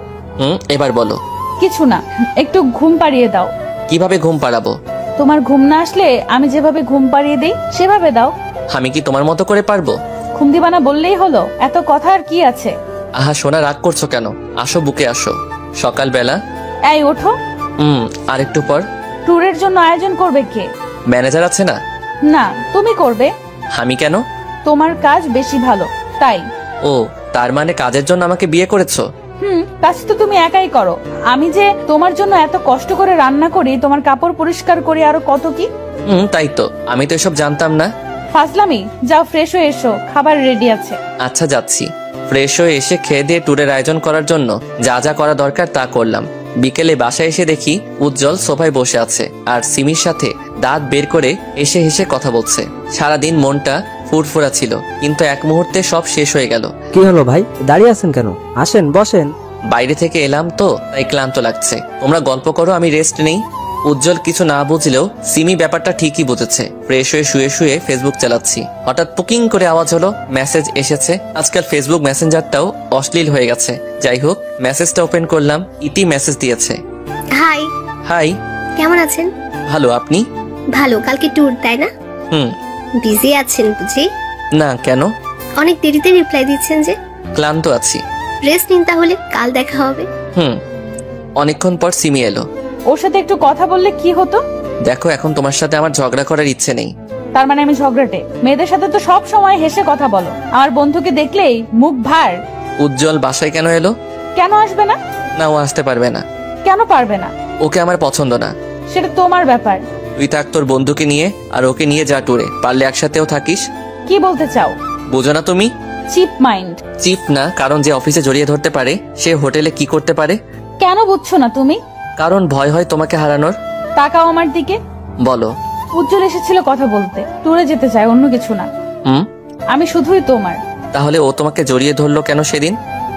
Speaker 1: এবার বলো।
Speaker 2: কিছু না, একটু ঘুম পাড়িয়ে দাও।
Speaker 1: কিভাবে ঘুম পাড়াবো?
Speaker 2: তোমার ঘুম না আসলে আমি যেভাবে ঘুম পাড়িয়ে দেই সেভাবে দাও।
Speaker 1: আমি কি তোমার মতো করে পারবো?
Speaker 2: ঘুম দিবা না বললেই হলো, এত কথা আর কি আছে?
Speaker 1: আহা সোনা, রাগ করছো কেন? আসো, বুকে আসো। সকালবেলা।
Speaker 2: এই ওঠো।
Speaker 1: আর একটু পর।
Speaker 2: ট্যুরের জন্য আয়োজন করবে কে?
Speaker 1: ম্যানেজার আছে না?
Speaker 2: না, তুমি করবে।
Speaker 1: আমি কেন?
Speaker 2: তোমার কাজ বেশি ভালো তাই।
Speaker 1: ও, তার মানে কাজের জন্য আমাকে বিয়ে করেছো?
Speaker 2: কাজ তো তুমি একাই করো। আমি যে তোমার জন্য এত কষ্ট করে রান্না করি, তোমার কাপড় পরিষ্কার করি, আরো কত কি।
Speaker 1: তাই তো, আমি তো এসব জানতাম না।
Speaker 2: ফাজলামি, যাও ফ্রেশ হয়ে এসো, খাবার রেডি আছে।
Speaker 1: আচ্ছা যাচ্ছি। ফ্রেশ হয়ে এসে খেয়ে দিয়ে ট্যুরের আয়োজন করার জন্য যা যা করা দরকার তা করলাম। বিকেলে বাসায় এসে দেখি উজ্জ্বল সোফায় বসে আছে আর সিমির সাথে দাঁত বের করে হেসে হেসে কথা বলছে। সারাদিন মনটা ফুরফুরা ছিল, কিন্তু এক মুহূর্তে সব শেষ হয়ে গেল।
Speaker 10: কি হলো ভাই, দাঁড়িয়ে আছেন কেন? আসেন বসেন।
Speaker 1: বাইরে থেকে এলাম তো, তাই ক্লান্ত লাগছে। তোমরা গল্প করো, আমি রেস্ট নেই। উজ্জ্বল কিছু না বুঝলেও সিমি ব্যাপারটা ঠিকই বুঝেছে। ফ্রেশ হয়ে শুয়ে শুয়ে ফেসবুক চালাচ্ছি, হঠাৎ পুকিং করে আওয়াজ হলো, মেসেজ এসেছে। আজকাল ফেসবুক মেসেঞ্জারটাও অশ্লীল হয়ে গেছে। যাই হোক, মেসেজটা ওপেন করলাম। ইতি মেসেজ দিয়েছে।
Speaker 7: হাই।
Speaker 1: হাই।
Speaker 7: কেমন আছেন?
Speaker 1: ভালো, আপনি?
Speaker 7: ভালো। কালকে ট্যুর তাই না? বিজি আছেন বুঝি?
Speaker 1: না, কেন?
Speaker 7: অনেক দেরিতে রিপ্লাই দিচ্ছেন যে।
Speaker 1: ক্লান্ত আছি।
Speaker 7: রেস্ট নিন তাহলে, কাল দেখা হবে।
Speaker 1: অনেকক্ষণ পর সিমি এলো।
Speaker 2: ওর সাথে একটু কথা বললে কি হতো?
Speaker 1: দেখো, এখন তোমার সাথে আমার ঝগড়া করার ইচ্ছে নেই।
Speaker 2: তার মানে আমি ঝগড়াটে? মেয়েদের সাথে তো সব সময় হেসে কথা বলো, আমার বন্ধুকে দেখলেই মুখ ভার।
Speaker 1: উজ্জ্বল বাসায় কেন এলো?
Speaker 2: কেন আসবে না?
Speaker 1: না, ও আসতে পারবে না।
Speaker 2: কেন পারবে না?
Speaker 1: ওকে আমার পছন্দ না।
Speaker 2: সেটা তোমার ব্যাপার।
Speaker 1: তুই থাক তোর বন্ধুকে নিয়ে, আর ওকে নিয়ে যা ট্যুরে, পারলে একসাথেও থাকিস।
Speaker 2: কি বলতে চাও?
Speaker 1: বুঝো না তুমি?
Speaker 2: Chip mind.
Speaker 1: চিপ না, কারণ যে অফিসে জড়িয়ে ধরতে পারে সে হোটেলে কি করতে পারে।
Speaker 2: কেন বুঝছো না তুমি?
Speaker 1: কারণ ভয় হয় তোমাকে হারানোর।
Speaker 2: তাকাও আমার দিকে।
Speaker 1: বলো।
Speaker 2: উজ্জ্বল এসেছিল কথা বলতে, ট্যুরে যেতে চায়, অন্য কিছু না। আমি শুধুই তোমার।
Speaker 1: তাহলে ও তোমাকে জড়িয়ে ধরলো কেন সেদিন?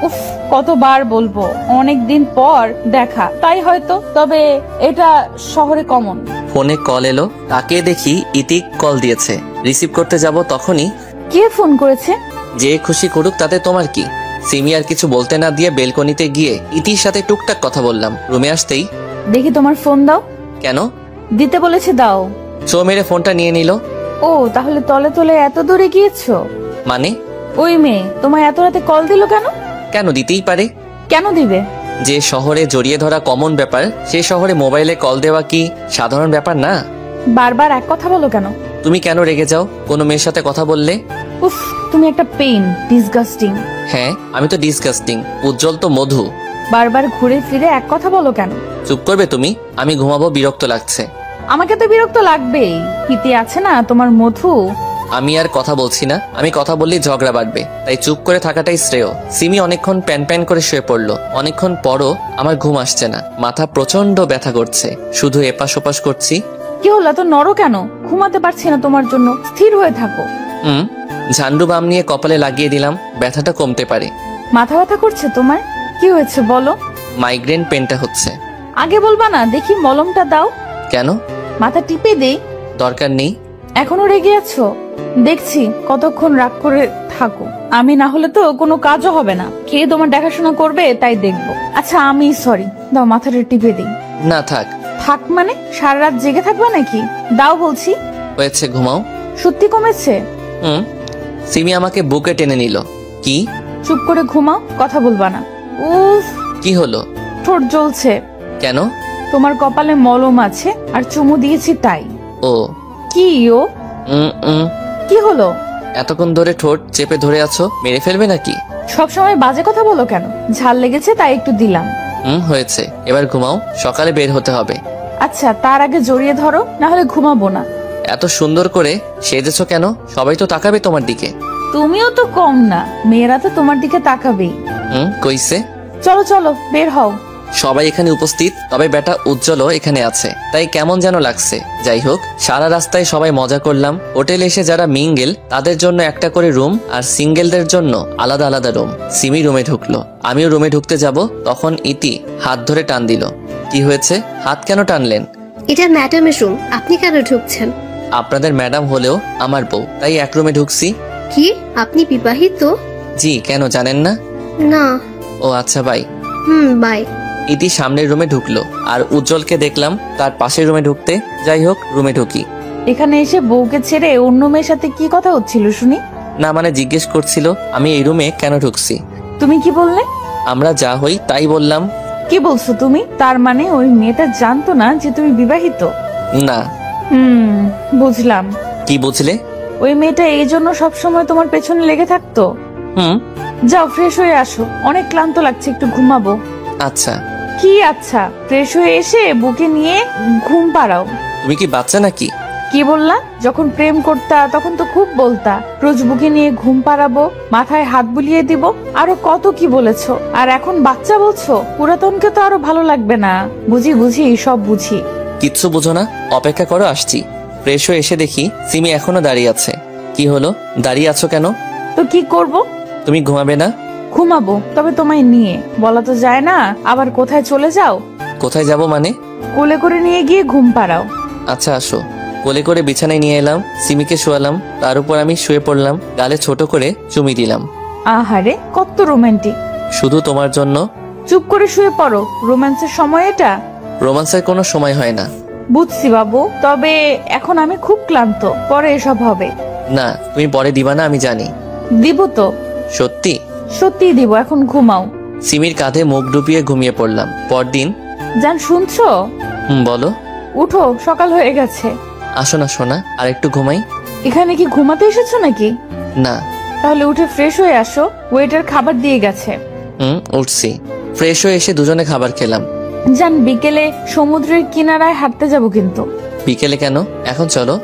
Speaker 2: উফ, কতবার বলবো, অনেক দিন পর দেখা, তাই হয়তো। তবে এটা শহরে কমন।
Speaker 1: ফোনে কল এলো, তাকে দেখি ইতিক কল দিয়েছে। রিসিভ করতে যাব তখনই।
Speaker 2: কে ফোন করেছে?
Speaker 1: যে খুশি করুক, তাতে তোমার কি? সিমি আর কিছু বলতে না দিয়ে বেলকনিতে গিয়ে ইতির সাথে টুকটাক কথা বললাম। রুমে আসতেই
Speaker 2: দেখি তোমার ফোন দাও।
Speaker 1: কেন?
Speaker 2: দিতে বলেছে, দাও।
Speaker 1: চো মেরে ফোনটা নিয়ে নিল।
Speaker 2: ও, তাহলে তলে তলে এত দূরে গিয়েছো?
Speaker 1: মানে?
Speaker 2: ওই মেয়ে তোমায় এত রাতে কল দিল কেন?
Speaker 1: কেন দিতেই পারে।
Speaker 2: কেন দিবে?
Speaker 1: যে শহরে জড়িয়ে ধরা কমন ব্যাপার, সে শহরে মোবাইলে কল দেওয়া কি সাধারণ ব্যাপার না?
Speaker 2: বারবার এক কথা বলো কেন?
Speaker 1: তুমি কেন রেগে যাও কোনো মেয়ের সাথে কথা বললে?
Speaker 2: উফ, তুমি একটা পেইন, ডিসগাস্টিং।
Speaker 1: হ্যাঁ, আমি তো ডিসগাস্টিং। উজ্জ্বল তো মধু।
Speaker 2: বারবার ঘুরে ফিরে এক কথা বলো কেন?
Speaker 1: চুপ করবে তুমি? আমি ঘুমাবো, বিরক্ত লাগছে।
Speaker 2: আমাকে তো বিরক্ত লাগবেই, হিতে আছে না তোমার মধু।
Speaker 1: আমি আর কথা বলছি না, আমি কথা বললেই ঝগড়া বাড়বে, তাই চুপ করে থাকাটাই শ্রেয়। সিমি অনেকক্ষণ প্যান প্যান করে শুয়ে পড়লো। অনেকক্ষণ পরও আমার ঘুম আসছে না, মাথা প্রচন্ড ব্যথা করছে, শুধু এপাশ ওপাশ করছি।
Speaker 2: কি হলো, এত নরো কেন? ঘুমাতে পারছি না তোমার জন্য, স্থির হয়ে থাকো।
Speaker 1: ঝান্ডু বাম নিয়ে কপালে লাগিয়ে দিলাম, ব্যথাটা কমতে পারে।
Speaker 2: মাথা ব্যথা করছে তোমার? কি হয়েছে বলো?
Speaker 1: মাইগ্রেন পেনটা হচ্ছে।
Speaker 2: আগে বলবা না? দেখি মলমটা দাও।
Speaker 1: কেন?
Speaker 2: মাথা টিপে দেই।
Speaker 1: দরকার নেই।
Speaker 2: এখনো রেগে আছো? দেখছি কতক্ষণ রাগ করে থাকো। আমি না হলে তো কোনো কাজও হবে না। কে তোমার দেখাশোনা করবে তাই দেখবো। আচ্ছা, আমি সরি, দাও মাথাটা টিপে দিই।
Speaker 1: না থাক।
Speaker 2: থাক মানে সারা রাত জেগে থাকবা নাকি? দাও বলছি।
Speaker 1: হয়েছে, ঘুমাও।
Speaker 2: সত্যি কমেছে?
Speaker 1: সিমি আমাকে বুকে টেনে নিল। কি?
Speaker 2: চুপ করে ঘুমাও, কথা বলবা না। উফ,
Speaker 1: কি হলো?
Speaker 2: ঠোঁট জ্বলছে।
Speaker 1: কেন?
Speaker 2: তোমার কপালে মলম আছে আর চুমু দিয়েছি তাই।
Speaker 1: ও
Speaker 2: কি? ও কি হলো?
Speaker 1: এতক্ষণ ধরে ঠোঁট চেপে ধরে আছো, মেরে ফেলবে নাকি?
Speaker 2: সবসময় বাজে কথা বলো কেন? ঝাল লেগেছে তাই একটু দিলাম।
Speaker 1: হয়েছে, এবার ঘুমাও, সকালে বের হতে হবে।
Speaker 2: আচ্ছা, তার আগে জড়িয়ে ধরো, না হলে ঘুমাবো না।
Speaker 1: এত সুন্দর করে সেজেছো কেন? সবাই তো তাকাবে তোমার দিকে।
Speaker 2: তুমিও তো কম না, মেয়েরা তো তোমার দিকে তাকাবেই।
Speaker 1: কইছে?
Speaker 2: চলো চলো, বের হও।
Speaker 1: সবাই এখানে উপস্থিত, তবে বেটা উজ্জ্বলও এখানে আছে, তাই কেমন যেন লাগছে। যাই হোক, সারা রাস্তায় সবাই মজা করলাম। হোটেলে এসে যারা মিঙ্গেল তাদের জন্য একটা করে রুম, আর সিঙ্গেলদের জন্য আলাদা আলাদা রুম। সিমি রুমে ঢুকলো, আমিও রুমে ঢুকতে যাব, তখন ইতি হাত ধরে টান দিল। কি হয়েছে? হাত কেন টানলেন?
Speaker 7: এটা ম্যাডামের রুম, আপনি কেন ঢুকছেন?
Speaker 1: আপনাদের ম্যাডাম হলেও আমার বউ, তাই এক রুমে ঢুকছি।
Speaker 7: কি, আপনি বিবাহিত?
Speaker 1: জি, কেন জানেন না?
Speaker 7: না।
Speaker 1: ও আচ্ছা, বাই।
Speaker 7: বাই।
Speaker 1: ইতি সামনের রুমে ঢুকলো, আর উজ্জ্বলকে দেখলাম তার পাশের রুমে ঢুকতে। যাই হোক, রুমে ঢুকি।
Speaker 2: এখানে এসে বউকে ছেড়ে অন্য মেয়ের সাথে কি কথা হচ্ছিল শুনি?
Speaker 1: না মানে জিজ্ঞেস করছিল আমি এই রুমে কেন ঢুকছি।
Speaker 2: তুমি কি বললে?
Speaker 1: আমরা যা হই তাই বললাম।
Speaker 2: কি বলছো তুমি? তার মানে ওই মেয়েটা জানতো না যে তুমি বিবাহিত?
Speaker 1: না।
Speaker 2: বুঝলাম।
Speaker 1: কি বুঝলে?
Speaker 2: ওই মেয়েটা এই জন্য সবসময় তোমার পেছনে লেগে থাকতো। যাও ফ্রেশ হয়ে আসো, অনেক ক্লান্ত লাগছে, একটু ঘুমাবো।
Speaker 1: আচ্ছা।
Speaker 2: কি আচ্ছা? ফ্রেশ হয়ে এসে বুকে নিয়ে ঘুম পাড়াও।
Speaker 1: তুমি কি বাচ্চা নাকি?
Speaker 2: কি বললা? যখন প্রেম করতা তখন তো খুব বলতা রোজ বুকে নিয়ে ঘুম পাড়াবো, মাথায় হাত বুলিয়ে দিব, আরো কত কি বলেছো। আর এখন বাচ্চা বলছো? পুরাতনকে তো আরো ভালো লাগবে না। বুঝি বুঝি, সব বুঝি।
Speaker 1: কিচ্ছু বুঝো না, অপেক্ষা করো, আসছি। ফ্রেশ হয়ে এসে দেখি সিমি এখনো দাঁড়িয়ে আছে। কি হলো, দাঁড়িয়ে আছো কেন?
Speaker 2: তো কি করব?
Speaker 1: তুমি ঘুমাবে না?
Speaker 2: ঘুমাবো, তবে তোমায় নিয়ে। বলা তো যায় না, আবার কোথায় চলে যাও।
Speaker 1: কোথায় যাব মানে?
Speaker 2: কোলে করে নিয়ে গিয়ে ঘুম পাড়াও।
Speaker 1: আচ্ছা আসো। কোলে করে বিছানায় নিয়ে এলাম, সিমিকে শোয়ালাম, তার উপর আমি শুয়ে পড়লাম, গালে ছোট করে চুমি দিলাম।
Speaker 2: আহারে কত রোমান্টিক।
Speaker 1: শুধু তোমার জন্য।
Speaker 2: চুপ করে শুয়ে পড়ো, রোম্যান্সের সময় এটা।
Speaker 1: রোমান্সের কোনো সময় হয় না।
Speaker 2: বুঝছি বাবু, তবে এখন আমি খুব ক্লান্ত, পরে এসব হবে।
Speaker 1: না, তুমি পরে দিবা না, আমি জানি।
Speaker 2: দিব তো।
Speaker 1: সত্যি?
Speaker 2: সত্যি দিব, এখন ঘুমাও।
Speaker 1: সিমির কাঁধে মুখ ডুবিয়ে ঘুমিয়ে পড়লাম। পরদিন।
Speaker 2: জান শুনছো?
Speaker 1: বলো।
Speaker 2: উঠো, সকাল হয়ে গেছে।
Speaker 1: আসো না সোনা, আর একটু ঘুমাই।
Speaker 2: এখানে কি ঘুমাতে এসেছো নাকি?
Speaker 1: না।
Speaker 2: তাহলে উঠে ফ্রেশ হয়ে আসো, ওয়েটার খাবার দিয়ে গেছে।
Speaker 1: উঠছি। ফ্রেশ হয়ে এসে দুজনে খাবার খেলাম।
Speaker 2: জান বিকেলে সমুদ্রের কিনারায় হাঁটতে যাব কিন্তু।
Speaker 1: বিকেলে কেন? এখন চলো।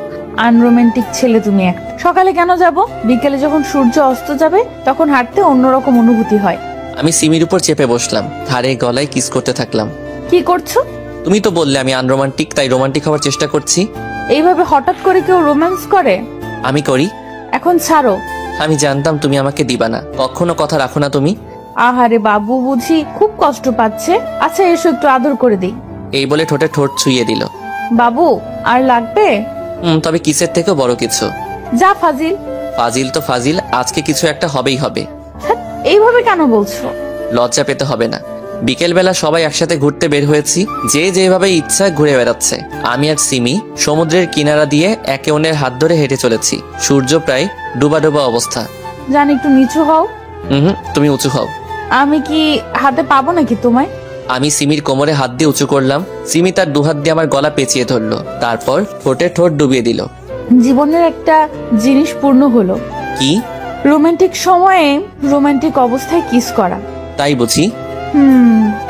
Speaker 2: আনরোমান্টিক ছেলে তুমি একটা। সকালে কেন যাব? বিকেলে যখন সূর্য অস্ত যাবে তখন হাঁটতে অন্যরকম অনুভূতি হয়।
Speaker 1: আমি সিমির উপর চেপে বসলাম, ধারে গলায় কিস করতে থাকলাম।
Speaker 2: কি করছো?
Speaker 1: তুমি তো বললে আমি আনরোমান্টিক, তাই রোমান্টিক হওয়ার চেষ্টা করছি।
Speaker 2: এইভাবে হঠাৎ করে কেউ রোম্যান্স করে?
Speaker 1: আমি করি।
Speaker 2: এখন ছাড়ো।
Speaker 1: আমি জানতাম তুমি আমাকে দিবা না, কখনো কথা রাখো না তুমি।
Speaker 2: আহারে বাবু বুঝি খুব কষ্ট পাচ্ছে। আচ্ছা এসো একটু আদর করে দিই।
Speaker 1: এই বলে ঠোঁটে ঠোঁট ছুঁয়ে দিল।
Speaker 2: বাবু আর লাগবে?
Speaker 1: তবে কিসের থেকেও বড় কিছু।
Speaker 2: যা ফাজিল।
Speaker 1: ফাজিল তো ফাজিল, আজকে কিছু একটা হবেই হবে।
Speaker 2: এইভাবে কেন বলছো?
Speaker 1: লজ্জা পেতে হবে না। বিকেল বেলা সবাই একসাথে ঘুরতে বের হয়েছি, যে যেভাবে ইচ্ছা ঘুরে বেড়াচ্ছে। আমি আর সিমি সমুদ্রের কিনারা দিয়ে একে অন্যের হাত ধরে হেঁটে চলেছি। সূর্য প্রায় ডুবা ডুবা অবস্থা।
Speaker 2: জান একটু নিচু হও।
Speaker 1: তুমি উঁচু হও।
Speaker 2: আমি কি হাতে পাবো নাকি তোমায়?
Speaker 1: আমি সিমির কোমরে হাত দিয়ে উঁচু করলাম। সিমি তার দুহাত দিয়ে আমার গলা পেঁচিয়ে ধরলো, তারপর ঠোঁটে ঠোঁট ডুবিয়ে দিল।
Speaker 2: জীবনের একটা জিনিস পূর্ণ হলো।
Speaker 1: কি?
Speaker 2: রোমান্টিক সময়ে রোমান্টিক অবস্থায় কিস করা।
Speaker 1: তাই বুঝি।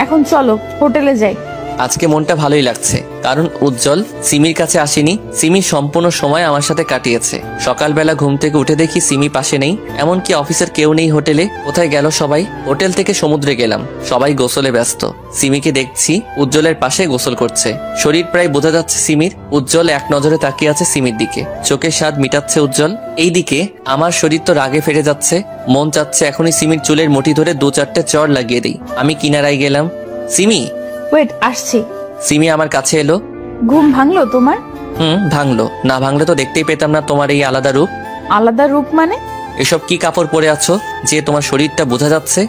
Speaker 2: এখন চলো হোটেলে যাই।
Speaker 1: আজকে মনটা ভালোই লাগছে, কারণ উজ্জ্বল সিমির কাছে আসেনি। সিমি সম্পূর্ণ সময় আমার সাথে কাটিয়েছে। সকালবেলা ঘুম থেকে উঠে দেখি সিমি পাশে নেই, এমনকি অফিসের কেউ নেই হোটেলে। কোথায় গেল সবাই? হোটেল থেকে সমুদ্রে গেলাম, সবাই গোসলে ব্যস্ত। সিমিকে দেখছি উজ্জ্বলের পাশে গোসল করছে। শরীর প্রায় বোঝা যাচ্ছে সিমির। উজ্জ্বল এক নজরে তাকিয়ে আছে সিমির দিকে, চোখের স্বাদ মিটাচ্ছে উজ্জ্বল। এইদিকে আমার শরীর তো রাগে ফেটে যাচ্ছে, মন চাচ্ছে এখনই সিমির চুলের মুঠি ধরে 2-4টে চড় লাগিয়ে দিই। আমি কিনারায় গেলাম। সিমি,
Speaker 2: ওয়েট, আসছি।
Speaker 1: সিমি আমার কাছে এলো।
Speaker 2: ঘুম ভাঙলো তোমার?
Speaker 1: ভাঙলো। না ভাঙলে তো দেখতেই পেতাম না তোমার এই আলাদা রূপ।
Speaker 2: আলাদা রূপ মানে?
Speaker 1: এসব কি কাপড় পরে আছো যে তোমার শরীরটা বোঝা যাচ্ছে?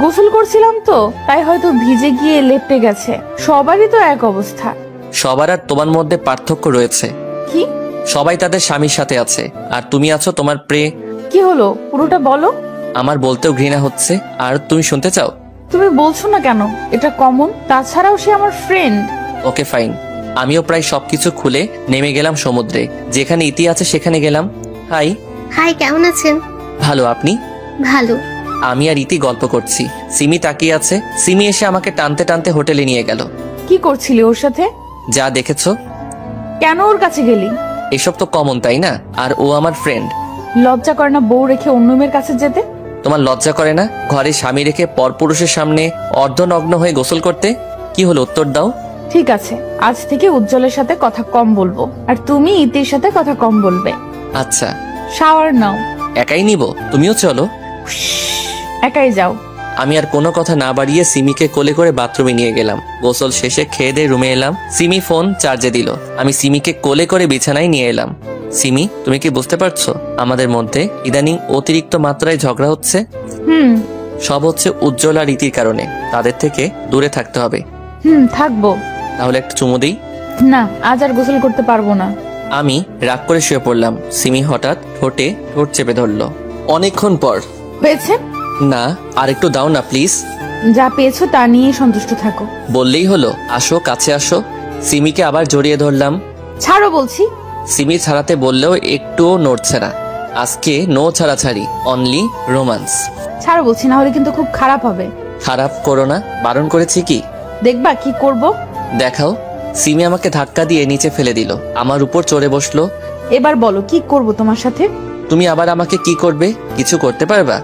Speaker 2: গোসল করছিলাম তো, তাই হয়তো ভিজে গিয়ে লেপটে গেছে। সবারই তো এক অবস্থা।
Speaker 1: সবার আর তোমার মধ্যে পার্থক্য রয়েছে।
Speaker 2: কি?
Speaker 1: সবাই তাদের স্বামীর সাথে আছে, আর তুমি আছো তোমার
Speaker 2: কি হলো পুরোটা বলো।
Speaker 1: আমার বলতেও ঘৃণা হচ্ছে, আর তুমি শুনতে চাও?
Speaker 2: তুমি বলছো না কেন? এটা কমন। তাছাড়াও সে আমার ফ্রেন্ড।
Speaker 1: Okay fine. আমিও প্রায় সবকিছু খুলে নেমে গেলাম সমুদ্রে। যেখানে ইতি আছে সেখানে গেলাম। হাই।
Speaker 7: হাই, কেমন আছেন?
Speaker 1: ভালো, আপনি?
Speaker 7: ভালো।
Speaker 1: আমি আর ইতি গল্প করছি, সিমি তাকিয়ে আছে। সিমি এসে আমাকে টানতে টানতে হোটেলে নিয়ে গেল।
Speaker 2: কি করছিলি ওর সাথে?
Speaker 1: যা দেখেছো।
Speaker 2: কেন ওর কাছে গেলি?
Speaker 1: এসব তো কমন, তাই না? আর ও আমার ফ্রেন্ড।
Speaker 2: লজ্জা করে না বউ রেখে অন্য মেয়ের কাছে যেতে?
Speaker 1: তোমার লজ্জা করে না ঘরে স্বামী রেখে পরপুরুষের সামনে অর্ধনগ্ন হয়ে গোসল করতে? কি হলো, উত্তর দাও।
Speaker 2: ঠিক আছে, আজ থেকে উজ্জ্বলের সাথে কথা কম বলবো, আর তুমি ইতির সাথে কথা কম বলবে।
Speaker 1: আচ্ছা।
Speaker 2: শাওয়ার নাও।
Speaker 1: একাই নিব? তুমিও চলো।
Speaker 2: একাই যাও।
Speaker 1: আমি আর কোনো কথা না বাড়িয়ে সিমিকে কোলে করে বাথরুমে নিয়ে গেলাম। গোসল শেষে খেয়ে দিয়ে রুমে এলাম। সিমি ফোন চার্জে দিল। আমি সিমিকে কোলে করে বিছানায় নিয়ে এলাম। সিমি, তুমি কি বুঝতে পারছো আমাদের মধ্যে ইদানিং অতিরিক্ত মাত্রায় ঝগড়া হচ্ছে? সব হচ্ছে উজ্জ্বল আর রীতির কারণে। তাদের থেকে দূরে থাকতে হবে।
Speaker 2: থাকবো।
Speaker 1: তাহলে একটা চুমু দিই?
Speaker 2: না, আজ আর গোসল করতে পারবো না।
Speaker 1: আমি রাগ করে শুয়ে পড়লাম। সিমি হঠাৎ ঠোঁটে ঠোঁট চেপে ধরলো। অনেকক্ষণ পর।
Speaker 2: হয়েছে?
Speaker 1: না, আর একটু দাও না প্লিজ।
Speaker 2: যা পেয়েছো তা নিয়ে সন্তুষ্ট থাকো।
Speaker 1: বললেই হলো। আসো, কাছে আসো। সিমিকে আবার জড়িয়ে ধরলাম।
Speaker 2: ছাড়ো বলছি।
Speaker 1: সিমি ছাড়াতে বললেও একটুও নড়ছে না। আজকে নো ছাড়াছাড়ি, অনলি রোমান্স।
Speaker 2: ছাড়ো বলছি, না হলে কিন্তু খুব খারাপ হবে।
Speaker 1: খারাপ করো না, বারণ করেছি কি?
Speaker 2: দেখবা কি করব।
Speaker 1: দেখাও। সিমি আমাকে ধাক্কা দিয়ে নিচে ফেলে দিল, আমার উপর চড়ে বসলো।
Speaker 2: এবার বলো কি করব তোমার সাথে।
Speaker 1: তুমি আবার আমাকে কি করবে? কিছু করতে পারবা?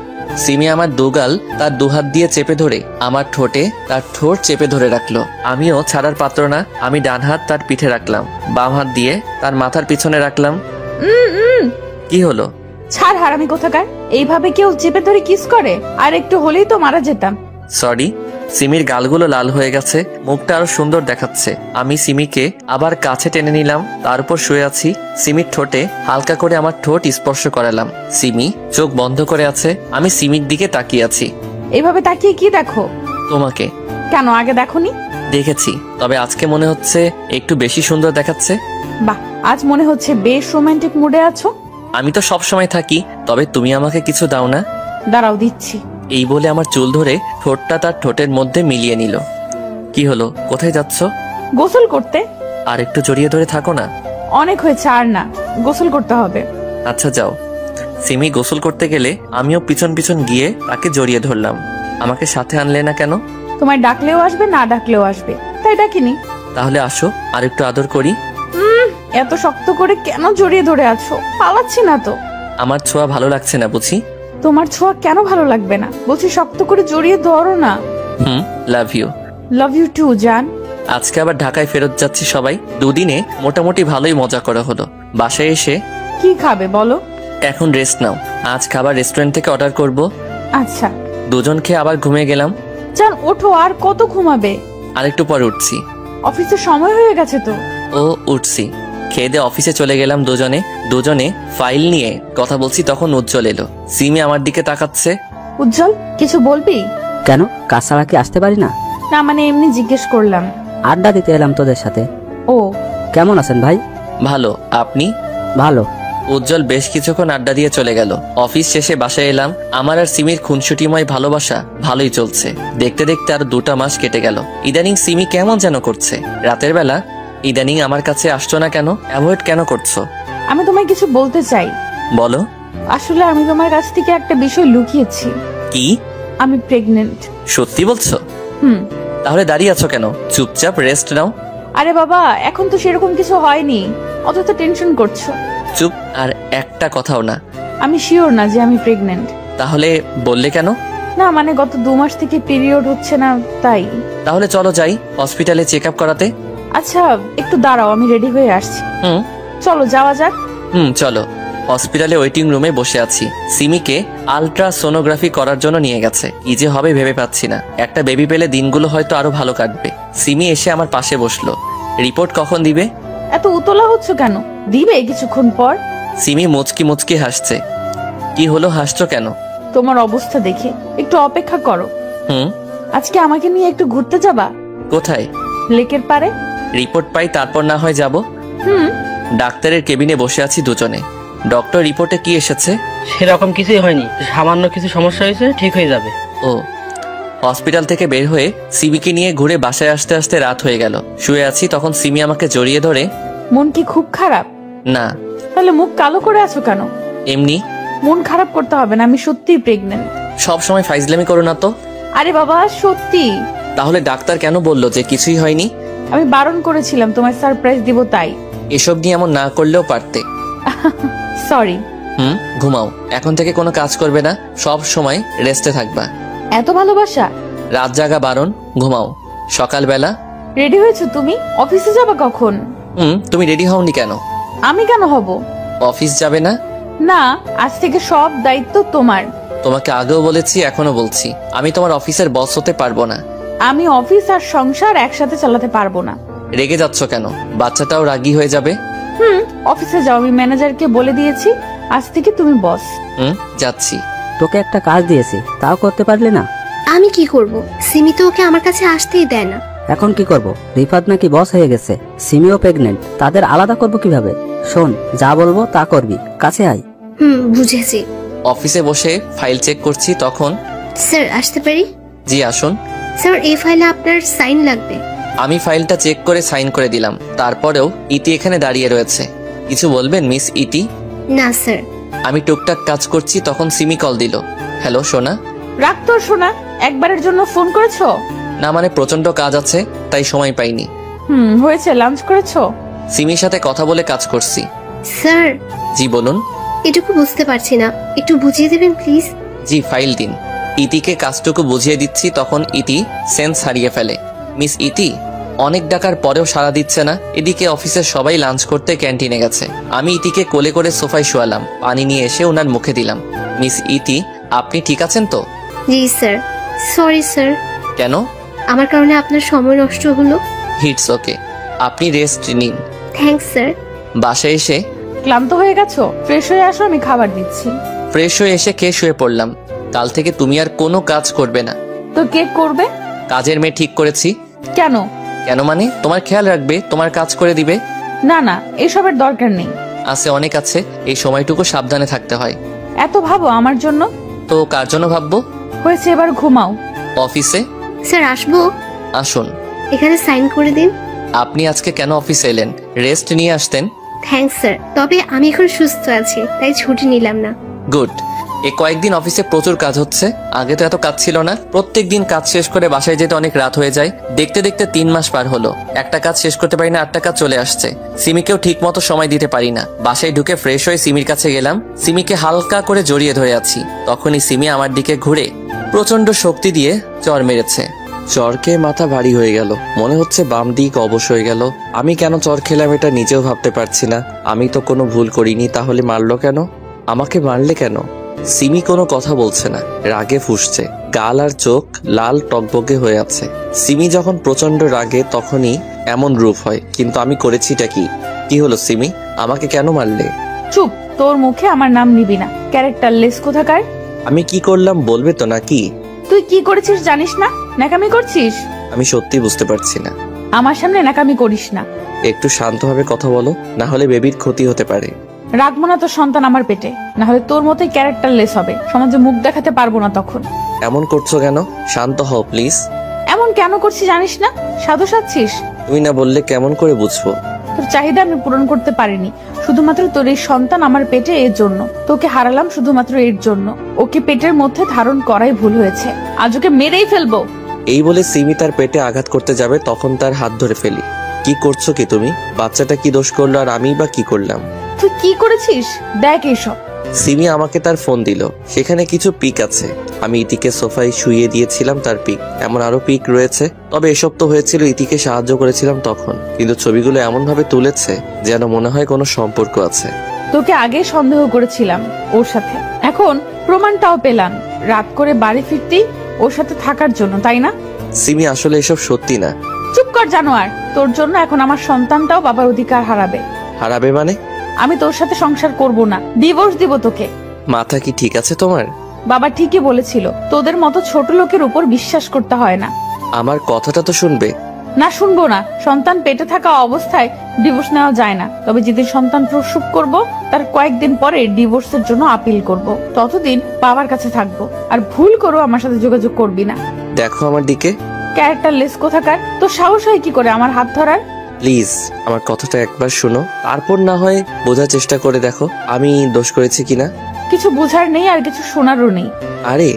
Speaker 1: সিমি আমার দুগাল তার দুহাত দিয়ে চেপে ধরে আমার ঠোঁটে তার ঠোঁট চেপে ধরে রাখলো। আমিও ছাড়ার পাত্র না। আমি ডান হাত তার পিঠে রাখলাম, বাম হাত দিয়ে তার মাথার পিছনে রাখলাম। কি হলো?
Speaker 2: ছাড় হারামি কোথাকার। এইভাবে কেউ চেপে ধরে কিস করে? আর একটু হলেই তো মারা যেতাম।
Speaker 1: সরি। সিমির গালগুলো লাল হয়ে গেছে, মুখটা আরো সুন্দর দেখাচ্ছে। আমি সিমিকে আবার কাছে টেনে নিলাম, তার উপর শুয়ে আছি। সিমির ঠোঁটে হালকা করে আমার ঠোঁট স্পর্শ করালাম। সিমি চোখ বন্ধ করে আছে, আমি সিমির দিকে তাকিয়ে আছি।
Speaker 2: এইভাবে তাকিয়ে কি দেখো?
Speaker 1: তোমাকে।
Speaker 2: কেন আগে দেখোনি?
Speaker 1: দেখেছি, তবে আজকে মনে হচ্ছে একটু বেশি সুন্দর দেখাচ্ছে।
Speaker 2: বাহ, আজ মনে হচ্ছে বেশ রোমান্টিক মুডে আছো।
Speaker 1: আমি তো সব সময় থাকি, তবে তুমি আমাকে কিছু দাও না?
Speaker 2: দাঁড়াও দিচ্ছি।
Speaker 1: এই বলে আমার চুল ধরে ঠোঁটটা তার ঠোঁটের মধ্যে মিলিয়ে নিল। কি হলো, কোথায় যাচ্ছ?
Speaker 2: গোসল করতে।
Speaker 1: আর একটু জড়িয়ে ধরে থাকো না।
Speaker 2: অনেক হয়েছে, আর না, গোসল করতে হবে।
Speaker 1: আচ্ছা যাও। সিমি গোসল করতে গেলে আমিও পিছন পিছন গিয়ে তাকে জড়িয়ে ধরলাম। আমাকে সাথে আনলে না কেন?
Speaker 2: তোমায় ডাকলেও আসবে, না ডাকলেও আসবে, তাই ডাকিনি।
Speaker 1: তাহলে আসো, আর একটু আদর করি।
Speaker 2: এত শক্ত করে কেন জড়িয়ে ধরে আছো? পালাচ্ছি না তো।
Speaker 1: আমার ছোঁয়া ভালো লাগছে না বুঝি?
Speaker 2: তোমার ছোঁয়া কেন ভালো লাগবে না? বলছি শক্ত করে জড়িয়ে ধরো না।
Speaker 1: Love you.
Speaker 2: Love you too জান।
Speaker 1: আজকে আবার ঢাকায় ফেরত যাচ্ছি সবাই। দুদিনে মোটামুটি ভালোই মজা করা হলো। বাসায় এসে
Speaker 2: কি খাবে বলো?
Speaker 1: এখন রেস্ট নাও, আজ খাবার রেস্টুরেন্ট থেকে অর্ডার করব।
Speaker 2: আচ্ছা।
Speaker 1: দুজন খেয়ে আবার ঘুমিয়ে গেলাম।
Speaker 2: জান ওঠো, আর কত ঘুমাবে?
Speaker 1: আর একটু পরে উঠছি।
Speaker 2: অফিসের সময় হয়ে গেছে তো।
Speaker 1: ও উঠছি। খেয়ে দিয়ে অফিসে চলে গেলাম দুজনে ফাইল নিয়ে কথা বলছি, তখন উজ্জ্বল এলো। সিমি আমার দিকে তাকাচ্ছে।
Speaker 2: উজ্জ্বল কিছু বলবি?
Speaker 10: কেন, কাজ ছাড়া কি আসতে পারি না?
Speaker 2: না মানে এমনি জিজ্ঞেস করলাম।
Speaker 10: আড্ডা দিতে এলাম তোদের সাথে।
Speaker 2: ও
Speaker 10: কেমন আছেন ভাই?
Speaker 1: ভালো, আপনি?
Speaker 10: ভালো।
Speaker 1: উজ্জ্বল বেশ কিছুক্ষণ আড্ডা দিয়ে চলে গেল। অফিস শেষে বাসায় এলাম। আমার আর সিমির খুনসুটিময় ভালোবাসা ভালোই চলছে। দেখতে দেখতে আর 2 মাস কেটে গেল। ইদানিং সিমি কেমন যেন করছে। রাতের বেলা ইদানিং আমার কাছে আসছো না কেন? অ্যাভয়েড কেন করছো?
Speaker 2: আমি তোমায় কিছু বলতে চাই।
Speaker 1: বলো।
Speaker 2: আসলে আমি তোমার কাছ থেকে একটা বিষয় লুকিয়েছি।
Speaker 1: কি?
Speaker 2: আমি প্রেগনেন্ট।
Speaker 1: সত্যি বলছো? তাহলে দাঁড়িয়ে আছো কেন? চুপচাপ রেস্ট নাও।
Speaker 2: আরে বাবা, এখন তো সেরকম কিছু হয়নি, অত টেনশন করছো।
Speaker 1: চুপ, আর একটা কথাও না।
Speaker 2: আমি শিওর না যে আমি প্রেগনেন্ট।
Speaker 1: তাহলে বললে কেন?
Speaker 2: না মানে গত 2 মাস থেকে পিরিয়ড হচ্ছে না, তাই।
Speaker 1: তাহলে চলো যাই হসপিটালে চেক আপ করাতে।
Speaker 2: আচ্ছা একটু দাঁড়াও, আমি রেডি হয়ে আসছি। চলো যাওয়া যাক।
Speaker 1: চলো। হসপিটালে ওয়েটিং রুমে বসে আছি। সিমিকে আলট্রাসোনোগ্রাফি করার জন্য নিয়ে গেছে। কি যে হবে ভেবে পাচ্ছি না। একটা বেবি পেলে দিনগুলো হয়তো আরো ভালো কাটবে। সিমি এসে আমার পাশে বসলো। রিপোর্ট কখন দিবে?
Speaker 2: এত উতলা হচ্ছ কেন? দিবে কিছুক্ষণ পর।
Speaker 1: সিমি মুচকি মুচকি হাসছে। কি হলো, হাসছো কেন?
Speaker 2: তোমার অবস্থা দেখে। একটু অপেক্ষা করো। আজকে আমাকে নিয়ে একটু ঘুরতে যাবা?
Speaker 1: কোথায়?
Speaker 2: লেকের পারে।
Speaker 1: রিপোর্ট পাই তারপর না হয় যাব। ডাক্তারের কেবিনে বসে আছি দুজনে। ডক্টর রিপোর্টে কি এসেছে?
Speaker 11: সেরকম কিছুই হয়নি, সামান্য কিছু সমস্যা হয়েছে, ঠিক হয়ে যাবে।
Speaker 1: ও। হসপিটাল থেকে বের হয়ে সিমিকে নিয়ে ঘুরে বাসায় আসতে আসতে রাত হয়ে গেল। শুয়ে আছি, তখন সিমি আমাকে জড়িয়ে ধরে।
Speaker 2: মন কি খুব খারাপ?
Speaker 1: না।
Speaker 2: তাহলে মুখ কালো করে আছো কেন?
Speaker 1: এমনি।
Speaker 2: মন খারাপ করতে হবে না, আমি সত্যিই প্রেগনেন্ট।
Speaker 1: সব সময় ফাইজলামি করো না তো।
Speaker 2: আরে বাবা সত্যি।
Speaker 1: তাহলে ডাক্তার কেন বললো যে কিছুই হয়নি?
Speaker 2: আমি বারণ করেছিলাম তোমায় সারপ্রাইজ দিব, তাই।
Speaker 1: এসব নিয়ে এমন না করলেও পারতে।
Speaker 2: সরি।
Speaker 1: ঘুমাও, এখন থেকে কোনো কাজ করবে না, সব সময় রেস্টে থাকবা।
Speaker 2: এত ভালোবাসা?
Speaker 1: রাত জাগা বারণ, ঘুমাও। সকালবেলা
Speaker 2: রেডি হয়েছো তুমি? অফিসে যাবে কখন?
Speaker 1: তুমি রেডি হওনি কেন?
Speaker 2: আমি কেন হব?
Speaker 1: অফিস যাবে না?
Speaker 2: না, আজ থেকে সব দায়িত্ব তোমার।
Speaker 1: তোমাকে আগেও বলেছি, এখনো বলছি, আমি তোমার অফিসের বস হতে পারবো না।
Speaker 2: আমি অফিস আর সংসার একসাথে চালাতে পারবো না।
Speaker 1: রেগে যাচ্ছ কেন? বাচ্চাটাও রাগী হয়ে যাবে।
Speaker 2: অফিসে যাও, আমি ম্যানেজারকে বলে দিয়েছি আজ থেকে তুমি বস।
Speaker 1: যাচ্ছি।
Speaker 10: তোকে একটা কাজ দিয়েছি, তাও করতে পারলে না।
Speaker 7: আমি কি করব? সিমি তো ওকে আমার কাছে আসতেই দেয় না।
Speaker 10: এখন কি করব? রিফাত নাকি বস হয়ে গেছে, সিমিও প্রেগনেন্ট, তাদের আলাদা করব কিভাবে? শোন, যা বলবো তা করবি, কাছে আয়।
Speaker 7: বুঝেছি।
Speaker 1: অফিসে বসে ফাইল চেক করছি, তখন।
Speaker 7: স্যার আসতে পারি?
Speaker 1: জি আসুন।
Speaker 7: স্যার এই ফাইলে আপনার সাইন লাগবে।
Speaker 1: আমি ফাইলটা চেক করে সাইন করে দিলাম। তারপরেও ইতি এখানে দাঁড়িয়ে রয়েছে। কিছু বলবেন মিস ইতি?
Speaker 7: না স্যার।
Speaker 1: আমি টুকটাক কাজ করছি, তখন সিমি কল দিল। হ্যালো সোনা।
Speaker 2: রাগ তোর সোনা, একবারের জন্য ফোন করেছো?
Speaker 1: না মানে প্রচন্ড কাজ আছে, তাই সময় পাইনি।
Speaker 2: হয়েছে, লাঞ্চ করেছো?
Speaker 1: সিমির সাথে কথা বলে কাজ করছি।
Speaker 7: স্যার।
Speaker 1: জি বলুন।
Speaker 7: এটুকু বুঝতে পারছি না, একটু বুঝিয়ে দেবেন প্লিজ।
Speaker 1: জি ফাইল দিন। ইতিকে কাজটুকু বুঝিয়ে দিচ্ছি, তখন ইতি সেন্স হারিয়ে ফেলে। মিস ইতি, অনেক ডাকার পরেও সাড়া দিচ্ছে না। এদিকে অফিসের সবাই লাঞ্চ করতে ক্যান্টিনে গেছে। আমি ইতিকে কোলে করে সোফায় শোয়ালাম, পানি নিয়ে এসে ওনার মুখে দিলাম। মিস ইতি, আপনি ঠিক আছেন তো?
Speaker 7: জি স্যার। Sorry sir.
Speaker 1: কেন?
Speaker 7: আমার কারণে আপনার সময় নষ্ট হলো।
Speaker 1: হিটস ওকে, আপনি রেস্ট নিন।
Speaker 7: Thanks sir.
Speaker 1: বাসায় এসে
Speaker 2: ক্লান্ত হয়ে গেছো? ফ্রেশ হয়ে আসো, আমি খাবার দিচ্ছি।
Speaker 1: ফ্রেশ হয়ে এসে খেয়ে শুয়ে পড়লাম। কাল থেকে তুমি আর কোনো কাজ করবে না।
Speaker 2: তো কে করবে?
Speaker 1: কাজের মেয়ে ঠিক করেছি।
Speaker 2: কেন?
Speaker 1: কেন মানে তোমার খেয়াল রাখবে, তোমার কাজ করে দিবে।
Speaker 2: না না, এসবের দরকার নেই।
Speaker 1: আছে, অনেক আছে। এই সময়টুকু সাবধানে থাকতে হয়।
Speaker 2: এত ভাবো আমার জন্য?
Speaker 1: তো কার জন্য ভাববো?
Speaker 2: হয়েছে, এবার ঘুমাও।
Speaker 1: অফিসে?
Speaker 7: স্যার আসবো?
Speaker 1: আসুন।
Speaker 7: এখানে সাইন করে দিন।
Speaker 1: আপনি আজকে কেন অফিসে এলেন? রেস্ট নিয়ে আসতেন।
Speaker 7: থ্যাঙ্কস স্যার, তবে আমি এখন সুস্থ আছি, তাই ছুটি নিলাম না।
Speaker 1: গুড। এই কয়েকদিন অফিসে প্রচুর কাজ হচ্ছে। আগে তো এত কাজ ছিল না। প্রত্যেক দিন কাজ শেষ করে বাসায় যেতে অনেক রাত হয়ে যায়। দেখতে দেখতে 3 মাস পার হলো। একটা কাজ শেষ করতে পারি না, 8টা কাজ চলে আসছে। সিমিকেও ঠিক মতো সময় দিতে পারি না। বাসায় ঢুকে ফ্রেশ হয়ে সিমির কাছে গেলাম। সিমিকে হালকা করে জড়িয়ে ধরে আছি। তখনই সিমি আমার দিকে ঘুরে প্রচন্ড শক্তি দিয়ে চর মেরেছে। চরকে মাথা ভারী হয়ে গেল, মনে হচ্ছে বাম দিক অবশ হয়ে গেল। আমি কেন চর খেলাম এটা নিজেও ভাবতে পারছি না। আমি তো কোনো ভুল করিনি, তাহলে মারলো কেন? আমাকে মারলে কেন? সিমি কোনো কথা বলছে না, রাগে ফুঁসছে। গাল আর চোখ লাল টকবকে হয়ে আছে। সিমি যখন প্রচন্ড রাগে তখনই এমন রূপ হয়। কিন্তু আমি করেছিটা কি? কি হলো সিমি, আমাকে কেন মারলে?
Speaker 2: চুপ, তোর মুখে আমার নাম নিবি না, ক্যারেক্টারলেস কোথাকার।
Speaker 1: আমি কি করলাম বলবে তো নাকি?
Speaker 2: তুই কি করেছিস জানিস না? নাকামি করছিস?
Speaker 1: আমি সত্যি বুঝতে পারছি না।
Speaker 2: আমার সামনে নাকামি করিস না।
Speaker 1: একটু শান্তভাবে কথা বলো, না হলে বেবির ক্ষতি হতে পারে।
Speaker 2: রাখবো না তোর সন্তান আমার পেটে, না হলে তোর মতোই ক্যারেক্টারলেস হবে। সমাজে মুখ দেখাতে পারবো না তখন।
Speaker 1: এমন করছো কেন? শান্ত হও প্লিজ।
Speaker 2: এমন কেন করছিস জানিস না? সাধু সাজছিস।
Speaker 1: তুমি না বললে কেমন করে বুঝবো?
Speaker 2: তোর চাহিদা আমি পূরণ করতে পারিনি, শুধুমাত্র তোর এই সন্তান আমার পেটে এর জন্য। তোকে হারালাম শুধুমাত্র এর জন্য। ওকে পেটের মধ্যে ধারণ করাই ভুল হয়েছে, আজ ওকে মেরেই ফেলবো।
Speaker 1: এই বলে সিমি তার পেটে আঘাত করতে যাবে, তখন তার হাত ধরে ফেলি। কি করছো কি তুমি? বাচ্চাটা কি দোষ করলো আর আমি বা কি করলাম?
Speaker 2: তুই কি করেছিস দেখ এইসব।
Speaker 1: সিমি আমাকে তার ফোন দিল, সেখানে কিছু পিক আছে। আমি ইতিকে সোফায় শুইয়ে দিয়েছিলাম তার পিক। এমন আরো পিক রয়েছে, তবে এসব তো হয়েছিল ইতিকে সাহায্য করেছিলাম তখন। কিন্তু ছবিগুলো এমন ভাবে তুলেছে যেন মনে হয় কোনো সম্পর্ক আছে।
Speaker 2: তোকে আগে সন্দেহ করেছিলাম ওর সাথে, এখন প্রমাণটাও পেলাম। রাত করে বাড়ি ফিরতেই ওর সাথে থাকার জন্য, তাই না?
Speaker 1: সিমি আসলে এসব সত্যি না।
Speaker 2: চুপ কর জানোয়ার, তোর জন্য এখন আমার সন্তানটাও বাবার অধিকার হারাবে।
Speaker 1: হারাবে মানে?
Speaker 2: আমি তোর সাথে সংসার করব না, ডিভোর্স দিব তোকে।
Speaker 1: মাথা কি ঠিক আছে তোমার?
Speaker 2: বাবা ঠিকই বলেছিল, তোদের মতো ছোট লোকের উপর বিশ্বাস করতে হয় না।
Speaker 1: আমার কথাটা তো শুনবে।
Speaker 2: না শুনবো না। সন্তান পেটে থাকা অবস্থায় ডিভোর্স নেওয়া যায় না, তবে যেদিন সন্তান প্রসব করব তার কয়েকদিন পরে ডিভোর্সের জন্য আপিল করব। ততদিন বাবার কাছে থাকবো। আর ভুল করো আমার সাথে যোগাযোগ করবি না।
Speaker 1: দেখো আমার দিকে।
Speaker 2: ক্যারেক্টারলেস কোথাকার, তোর সাহস হয় কি করে আমার হাত ধরার?
Speaker 1: প্লিজ আমার কথাটা একবার শোনো, তারপর না হয় বোঝার চেষ্টা করে দেখো আমি দোষ করেছি কিনা।
Speaker 2: কিছু বোঝার নেই আর কিছু শোনারও নেই।
Speaker 1: আরে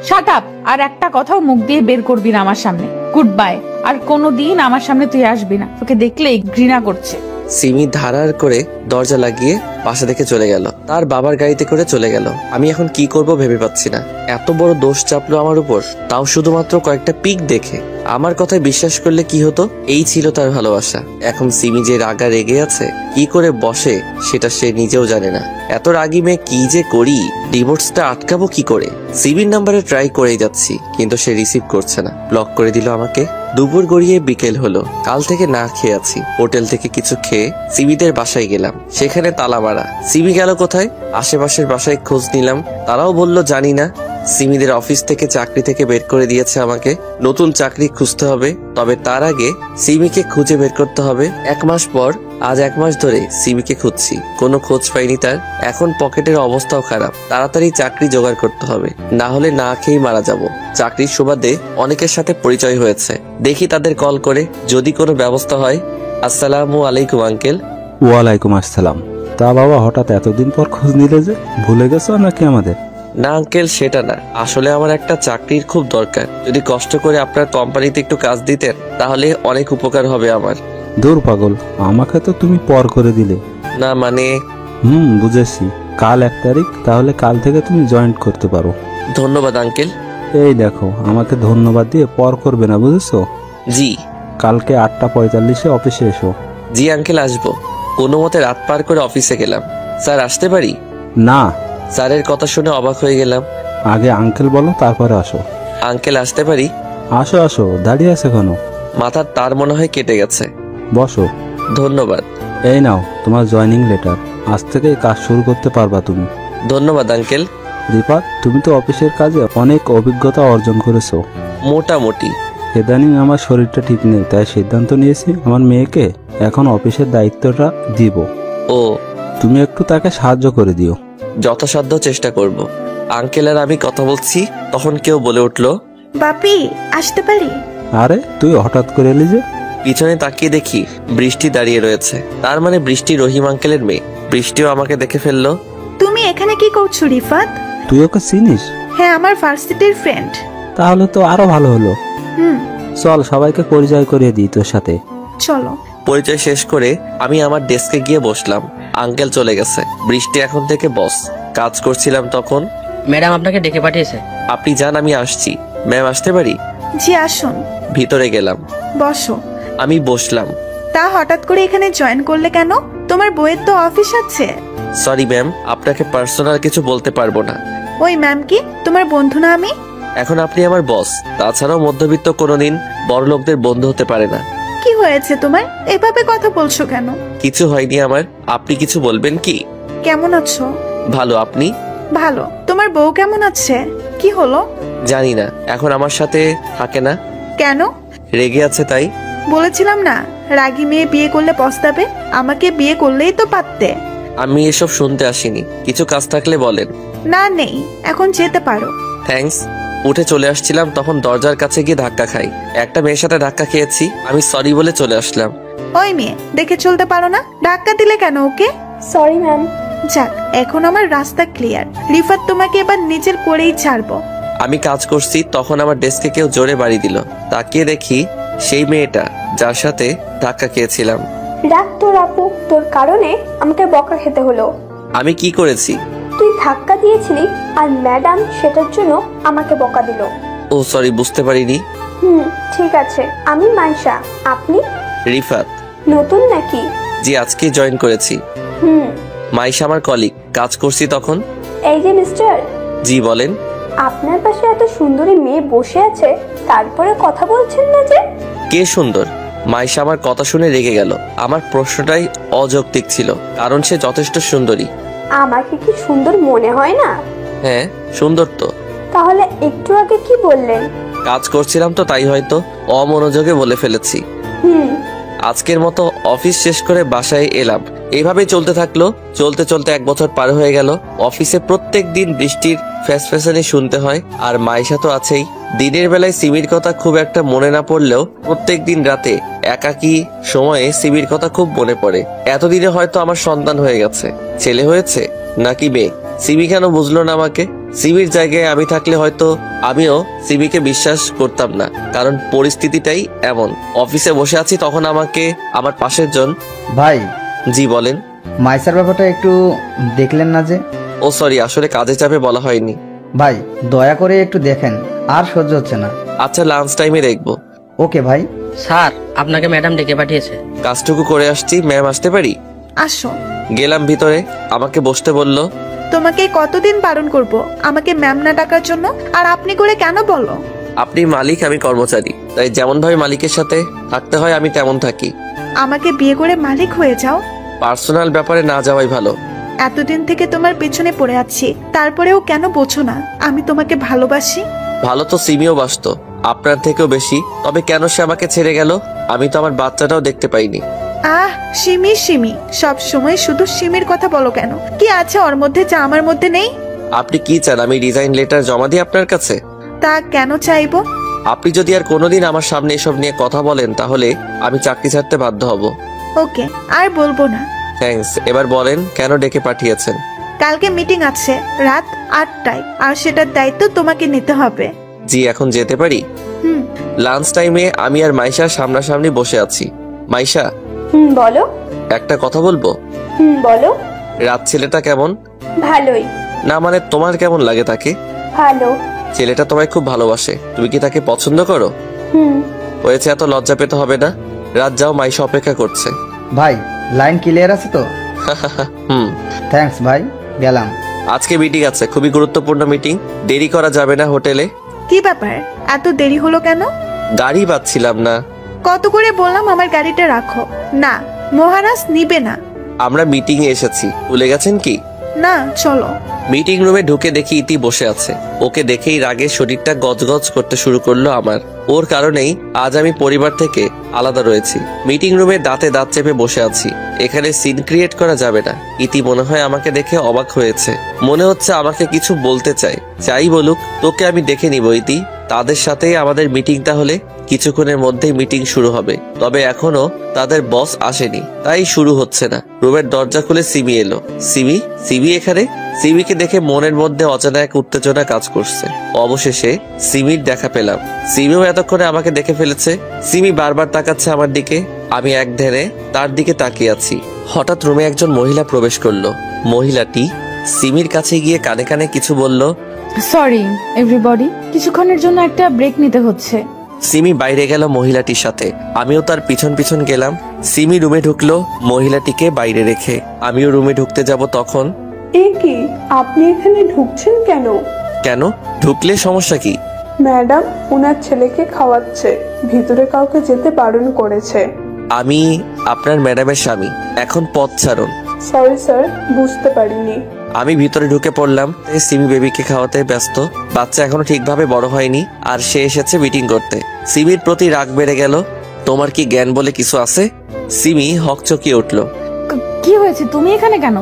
Speaker 2: শাট আপ, আর একটা কথাও মুখ দিয়ে বের করবি না আমার সামনে। Good bye. আর কোনোদিন আমার সামনে তুই আসবি না, তোকে দেখলেই ঘৃণা করছে।
Speaker 1: সিমি ধারার করে দরজা লাগিয়ে বাসা থেকে চলে গেল, তার বাবার গাড়িতে করে চলে গেল। আমি এখন কি করব ভেবে পাচ্ছি না। এত বড় দোষ চাপলো আমার উপর, তাও শুধুমাত্র কয়েকটা পিক দেখে। আমার কথায় বিশ্বাস করলে কি হতো? এই ছিল তার ভালোবাসা। এখন সিমি যে রাগা রেগে আছে, কি করে বসে সেটা সে নিজেও জানে না। এত রাগি মেয়ে কি যে করি, ডিভোর্সটা আটকাবো কি করে? সিমির নাম্বারে ট্রাই করেই যাচ্ছি, কিন্তু সে রিসিভ করছে না, ব্লক করে দিল আমাকে। দুপুর গড়িয়ে বিকেল হলো, কাল থেকে না খেয়ে আছি। হোটেল থেকে কিছু খেয়ে সিমিদের বাসায় গেলাম, সেখানে তালা মারা। সিমি গেল কোথায়? আশেপাশের বাসায় খোঁজ নিলাম, তারাও বলল জানি না। সিমিদের অফিস থেকে চাকরি থেকে বের করে দিয়েছে আমাকে। নতুন চাকরি খুঁজতে হবে, তবে তার আগে সিমিকে খুঁজে বের করতে হবে। 1 মাস পর আজ 1 মাস ধরে সিমিকে খুঁজছি, কোনো খোঁজ পাইনি তার। এখন পকেটের অবস্থাও খারাপ, তাড়াতাড়ি চাকরি জোগাড় করতে হবে, না হলে না খেয়েই মারা যাব। চাকরির সুবাদে অনেকের সাথে পরিচয় হয়েছে, দেখি তাদের কল করে যদি কোনো ব্যবস্থা হয়। আসসালামু আলাইকুম আঙ্কেল।
Speaker 12: ওয়ালাইকুম আসসালাম। তা বাবা, হঠাৎ এতদিন পর খোঁজ নিলে যে, ভুলে গেছো নাকি আমাদের?
Speaker 1: না আঙ্কেল, সেটা না, আসলে আমার একটা চাকরির খুব দরকার। যদি কষ্ট করে আপনার কোম্পানিতে একটু কাজ দিতেন তাহলে অনেক উপকার হবে আমার।
Speaker 12: দূর পাগল, আমাকে তো তুমি পর করে দিলে।
Speaker 1: না মানে।
Speaker 12: বুঝেছি, কাল 1 তারিখ, তাহলে কাল থেকে তুমি জয়েন করতে পারো।
Speaker 1: ধন্যবাদ আঙ্কেল।
Speaker 12: এই দেখো, আমাকে ধন্যবাদ দিয়ে পর করবে না, বুঝেছো?
Speaker 1: জি।
Speaker 12: কালকে 8:45-এ অফিসে এসো।
Speaker 1: জি আঙ্কেল, আসবো। কোনো মতে রাত পার করে অফিসে গেলাম। স্যার আসতে পারি?
Speaker 12: না।
Speaker 1: স্যারের কথা শুনে অবাক হয়ে গেলাম।
Speaker 12: আগে আঙ্কেল বলো, তারপরে আসো।
Speaker 1: আঙ্কেল আসতে পারি?
Speaker 12: আসো আসো, দাঁড়িয়ে আছে কেন?
Speaker 1: মাথার তার মনে হয় কেটে গেছে।
Speaker 12: বসো।
Speaker 1: ধন্যবাদ।
Speaker 12: এই নাও তোমার জয়েনিং লেটার, আজ থেকে কাজ শুরু করতে পারবা তুমি।
Speaker 1: ধন্যবাদ আঙ্কেল।
Speaker 12: রিফাত, তুমি তো অফিসের কাজে অনেক অভিজ্ঞতা অর্জন করেছো।
Speaker 1: মোটামুটি।
Speaker 12: ইদানিং আমার শরীরটা ঠিক নেই, তাই সিদ্ধান্ত নিয়েছি আমার মেয়েকে এখন অফিসের দায়িত্বটা দিব।
Speaker 1: ও,
Speaker 12: তুমি একটু তাকে সাহায্য করে দিও।
Speaker 1: যথাসাধ্য চেষ্টা করব। আঙ্কেল আর আমি কথা বলছি, তখন কেউ বলে উঠলো,
Speaker 5: বাপি আসতে পারি?
Speaker 12: আরে তুই হঠাৎ করে এলি যে?
Speaker 1: পিছনে তাকিয়ে দেখি বৃষ্টি দাঁড়িয়ে রয়েছে। তার মানে বৃষ্টি রহিম আঙ্কেলের মেয়ে। বৃষ্টিও আমাকে দেখে ফেললো।
Speaker 5: তুমি এখানে কি করছো রিফাত?
Speaker 12: তুই ওকে চিনিস?
Speaker 5: হ্যাঁ, আমার ভার্সিটির ফ্রেন্ড।
Speaker 12: তাহলে তো আরো ভালো হলো। চল সবাইকে পরিচয় করিয়ে দিই তোর সাথে।
Speaker 5: চলো।
Speaker 1: পরিচয় শেষ করে আমি আমার ডেস্কে গিয়ে বসলাম। আঙ্কেল চলে গেছে, বৃষ্টি এখন থেকে বস। কাজ করছিলাম তখন।
Speaker 11: ম্যাডাম আপনাকে ডেকে পাঠিয়েছে।
Speaker 1: আপনি যান, আমি আসছি। ম্যাম আসতে পারি?
Speaker 5: জি আসুন।
Speaker 1: ভিতরে গেলাম।
Speaker 5: বসো।
Speaker 1: আমি বসলাম।
Speaker 5: তা হঠাৎ করে এখানে জয়েন করলে কেন? তোমার বইয়ের তো অফিস আছে।
Speaker 1: সরি ম্যাম, আপনাকে পার্সোনাল কিছু বলতে পারবো না।
Speaker 5: ওই ম্যাম কি তোমার বন্ধু না আমি?
Speaker 1: এখন আপনি আমার বস, তাছাড়াও মধ্যবিত্ত কোনোদিন বড় লোকদের বন্ধু হতে পারে না।
Speaker 5: কি হয়েছে তোমার, এভাবে কথা বলছো কেন?
Speaker 1: কিছু হয়নি আমার, আপনি কিছু বলবেন কি?
Speaker 5: কেমন আছো?
Speaker 1: ভালো, আপনি?
Speaker 5: ভালো। তোমার বউ কেমন আছে? কি হলো?
Speaker 1: জানি না, এখন আমার সাথে থাকে না।
Speaker 5: কেন?
Speaker 1: রেগে আছে তাই।
Speaker 5: বলেছিলাম না, রাগী মেয়ে বিয়ে করলে পস্তাবে। আমাকে বিয়ে করলেই তো পারতে।
Speaker 1: আমি এসব শুনতে আসিনি, কিছু কাজ থাকলে বলেন।
Speaker 5: না নেই, এখন যেতে পারো।
Speaker 1: থ্যাঙ্কস। উঠে চলে আসছিলাম তখন দরজার কাছে গিয়ে ধাক্কা খাই। একটা মেয়ের সাথে ধাক্কা খেয়েছি, আমি সরি বলে চলে আসলাম।
Speaker 5: ওই মেয়ে, দেখে চলতে পারো না? ধাক্কা দিলে কেন ওকে?
Speaker 13: Sorry ma'am.
Speaker 5: যাক, এখন আমার রাস্তা ক্লিয়ার। রিফাত তোমাকে এবার নিজের করেই ছাড়বো।
Speaker 1: আমি কাজ করছি তখন আমার ডেস্কে কেউ জোরে বাড়ি দিল। তাকিয়ে দেখি সেই মেয়েটা যার সাথে ধাক্কা খেয়েছিলাম।
Speaker 13: রাগ তোর আপু, তোর কারণে আমাকে বকা খেতে হলো।
Speaker 1: আমি কি করেছি?
Speaker 13: তুই ধাক্কা দিয়েছিলি আর ম্যাডাম সেটার জন্য আমাকে বকা দিল।
Speaker 1: ও সরি, বুঝতে পারিনি।
Speaker 13: ঠিক আছে। আমি মাইশা, আপনি?
Speaker 1: রিফাত।
Speaker 13: নতুন নাকি?
Speaker 1: জি, আজকে জয়েন করেছি। মাইশা আমার কলিগ, কাজ করছি তখন।
Speaker 13: এই যে মিস্টার।
Speaker 1: জি বলেন।
Speaker 13: আপনার পাশে এত সুন্দরী মেয়ে বসে আছে, তারপরে কথা বলছেন না যে?
Speaker 1: কে সুন্দর? মাইশা আমার কথা শুনে রেগে গেল। আমার প্রশ্নটাই অযৌক্তিক ছিল, কারণ সে যথেষ্ট সুন্দরী।
Speaker 13: আমাকে কি সুন্দর মনে হয় না?
Speaker 1: হ্যাঁ, সুন্দর তো।
Speaker 13: তাহলে একটু আগে কি বললেন?
Speaker 1: কাজ করছিলাম তো, তাই হয়তো অমনোযোগে বলে ফেলেছি। আজকের মতো অফিস শেষ করে বাসায় এলাম। এইভাবেই চলতে থাকলো। চলতে চলতে 1 বছর পার হয়ে গেল। অফিসে প্রত্যেক দিন বৃষ্টির ফ্যাসফ্যাসানি শুনতে হয়, আর মাইশা তো আছেই। দিনের বেলায় সিমির কথা খুব একটা মনে না পড়লেও প্রত্যেক দিন রাতে একাকী সময়ে সিমির কথা খুব মনে পড়ে। এতদিনে হয়তো আমার সন্তান হয়ে গেছে। ছেলে হয়েছে নাকি মেয়ে, সিমি কেন বুঝলো না আমাকে? সিমির জায়গায় আমি থাকলে হয়তো আমিও সিমিকে বিশ্বাস করতাম না, কারণ পরিস্থিতিটাই এমন। অফিসে বসে আছি তখন আমাকে আমার পাশের জন।
Speaker 14: ভাই।
Speaker 1: জি বলেন।
Speaker 14: মাইসার ব্যাপারটা একটু দেখলেন না যে?
Speaker 1: ও সরি, আসলে কাজে চাপে বলা হয়নি।
Speaker 14: ভাই দয়া করে একটু দেখেন, আর সহ্য হচ্ছে না।
Speaker 1: আচ্ছা, লাঞ্চ টাইমে দেখবো।
Speaker 14: ওকে ভাই।
Speaker 11: স্যার, আপনাকে ম্যাডাম ডেকে পাঠিয়েছে।
Speaker 1: কাজটুকু করে আসছি, ম্যাম আসতে পারি?
Speaker 5: আসো।
Speaker 1: গেলাম ভিতরে, আমাকে বসতে বললো।
Speaker 5: তোমাকে কতদিন বারণ করব আমাকে ম্যাম না ডাকার জন্য? আর আপনি করে কেন বলো?
Speaker 1: আপনি মালিক, আমি কর্মচারী, তাই যেমন ভাবে মালিকের সাথে থাকতে হয় আমি তেমন থাকি।
Speaker 5: আমাকে বিয়ে করে মালিক হয়ে যাও।
Speaker 1: পার্সোনাল ব্যাপারে না যাওয়াই ভালো।
Speaker 5: এতদিন থেকে তোমার পেছনে পড়ে আছি, তারপরেও কেন বোঝো না আমি তোমাকে ভালোবাসি?
Speaker 1: ভালো তো সিমিও বাসতো, আপনার থেকেও বেশি। তবে কেন সে আমাকে ছেড়ে গেল? আমি তো আমার বাচ্চাটাও দেখতে পাইনি।
Speaker 5: আহ সিমি সিমি, সব সময় শুধু সিমির কথা বলো কেন? কি আছে ওর মধ্যে যা আমার মধ্যে নেই?
Speaker 1: আপনি কি চান আমি রিজাইন লেটার জমা দিই আপনার কাছে?
Speaker 5: তা কেন চাইবো?
Speaker 1: আপনি যদি আর কোনোদিন আমার সামনে এসব নিয়ে কথা বলেন তাহলে আমি চাকরি ছাড়তে বাধ্য হব।
Speaker 5: ওকে, আর বলবো না।
Speaker 1: থ্যাঙ্কস। এবার বলেন কেন ডেকে পাঠিয়েছেন?
Speaker 5: কালকে মিটিং আছে রাত 8টায়, আর সেটার দায়িত্ব তোমাকে নিতে হবে।
Speaker 1: জি, এখন যেতে পারি? লাঞ্চ টাইমে আমি আর মাইশা সামনাসামনি বসে আছি। মাইশা,
Speaker 13: বলো।
Speaker 1: একটা কথা বলবো?
Speaker 13: বলো।
Speaker 1: রাত ছেলেটা কেমন?
Speaker 13: ভালোই।
Speaker 1: না মানে তোমার কেমন লাগে তাকে?
Speaker 13: ভালো।
Speaker 1: ছেলেটা তোমায় খুব ভালোবাসে, তুমি কি তাকে পছন্দ করো? হয়েছে, এত লজ্জা পেতে হবে না। রাত যাও, মাইশা অপেক্ষা করছে।
Speaker 14: ভাই লাইন ক্লিয়ার আছে তো? থ্যাঙ্কস ভাই, গেলাম।
Speaker 1: আজকে মিটিং আছে, খুবই গুরুত্বপূর্ণ মিটিং, দেরি করা যাবে না হোটেলে।
Speaker 5: কি ব্যাপার, এত দেরি হলো কেন?
Speaker 1: গাড়ি পাচ্ছিলাম না।
Speaker 5: কত করে বললাম আমার গাড়িটা রাখো। না, মহারাজ নিবে না।
Speaker 1: আমরা মিটিং এ এসেছি, ভুলে গেছেন কি?
Speaker 5: না, চলো।
Speaker 1: মিটিং রুমে ঢুকে দেখি ইতি বসে আছে। ওকে দেখেই রাগে শরীরটা গজগজ করতে শুরু করলো আমার। ওর কারণেই আজ আমি পরিবার থেকে আলাদা রয়েছি। মিটিং রুমে দাঁতে দাঁত চেপে বসে আছি। এখানে সিন ক্রিয়েট করা যাবে না। ইতি মনে হয় আমাকে দেখে অবাক হয়েছে, মনে হচ্ছে আমাকে কিছু বলতে চায়। যাই বলুক, তোকে আমি দেখে নিব ইতি। তাদের সাথেই আমাদের মিটিং, তাহলে কিছুক্ষণের মধ্যেই মিটিং শুরু হবে। তবে এখনো তাদের বস আসেনি, তাই শুরু হচ্ছে না। রুমের দরজা খুলে সিমি এলো। সিমি? সিমি এখানে? সিমিকে দেখে মনের মধ্যে অজানা এক উত্তেজনা কাজ করছে। অবশেষে সিমির দেখা পেলাম। সিমিও এতক্ষণে আমাকে দেখে ফেলেছে। সিমি বারবার তাকাচ্ছে আমার দিকে, আমি এক ধ্যানে তার দিকে তাকিয়ে আছি। হঠাৎ রুমে একজন মহিলা প্রবেশ করলো। মহিলাটি সিমির কাছে গিয়ে কানে কানে কিছু বলল।
Speaker 2: সরি এভরিবডি, কিছুক্ষণের জন্য একটা ব্রেক নিতে হচ্ছে।
Speaker 1: সিমি বাইরে গেল মহিলাটির সাথে, আমিও তার পিছন পিছন গেলাম। সিমি রুমে ঢুকলো মহিলাটিকে বাইরে রেখে। আমিও রুমে ঢুকতে যাব তখন।
Speaker 13: এ কি, আপনি এখানে ঢুকছেন কেন?
Speaker 1: কেন? ঢুকলে সমস্যা কি?
Speaker 13: ম্যাডাম ওনার ছেলেকে খাওয়াচ্ছে, ভিতরে কাউকে যেতে বারণ করেছে।
Speaker 1: আমি আপনার ম্যাডামের স্বামী, এখন পথ ছাড়ুন।
Speaker 13: সরি স্যার, বুঝতে পারিনি।
Speaker 1: আমি ভিতরে ঢুকে পড়লাম। সিমি বেবিকে খাওয়াতে ব্যস্ত। বাচ্চা এখনো ঠিকভাবে বড় হয়নি, আর সে এসেছে মিটিং করতে। সিমির প্রতি রাগ বেড়ে গেল। তোমার কি জ্ঞান বলে কিছু আছে? সিমি হকচকিয়ে উঠলো।
Speaker 2: কি হয়েছে, তুমি এখানে কেন?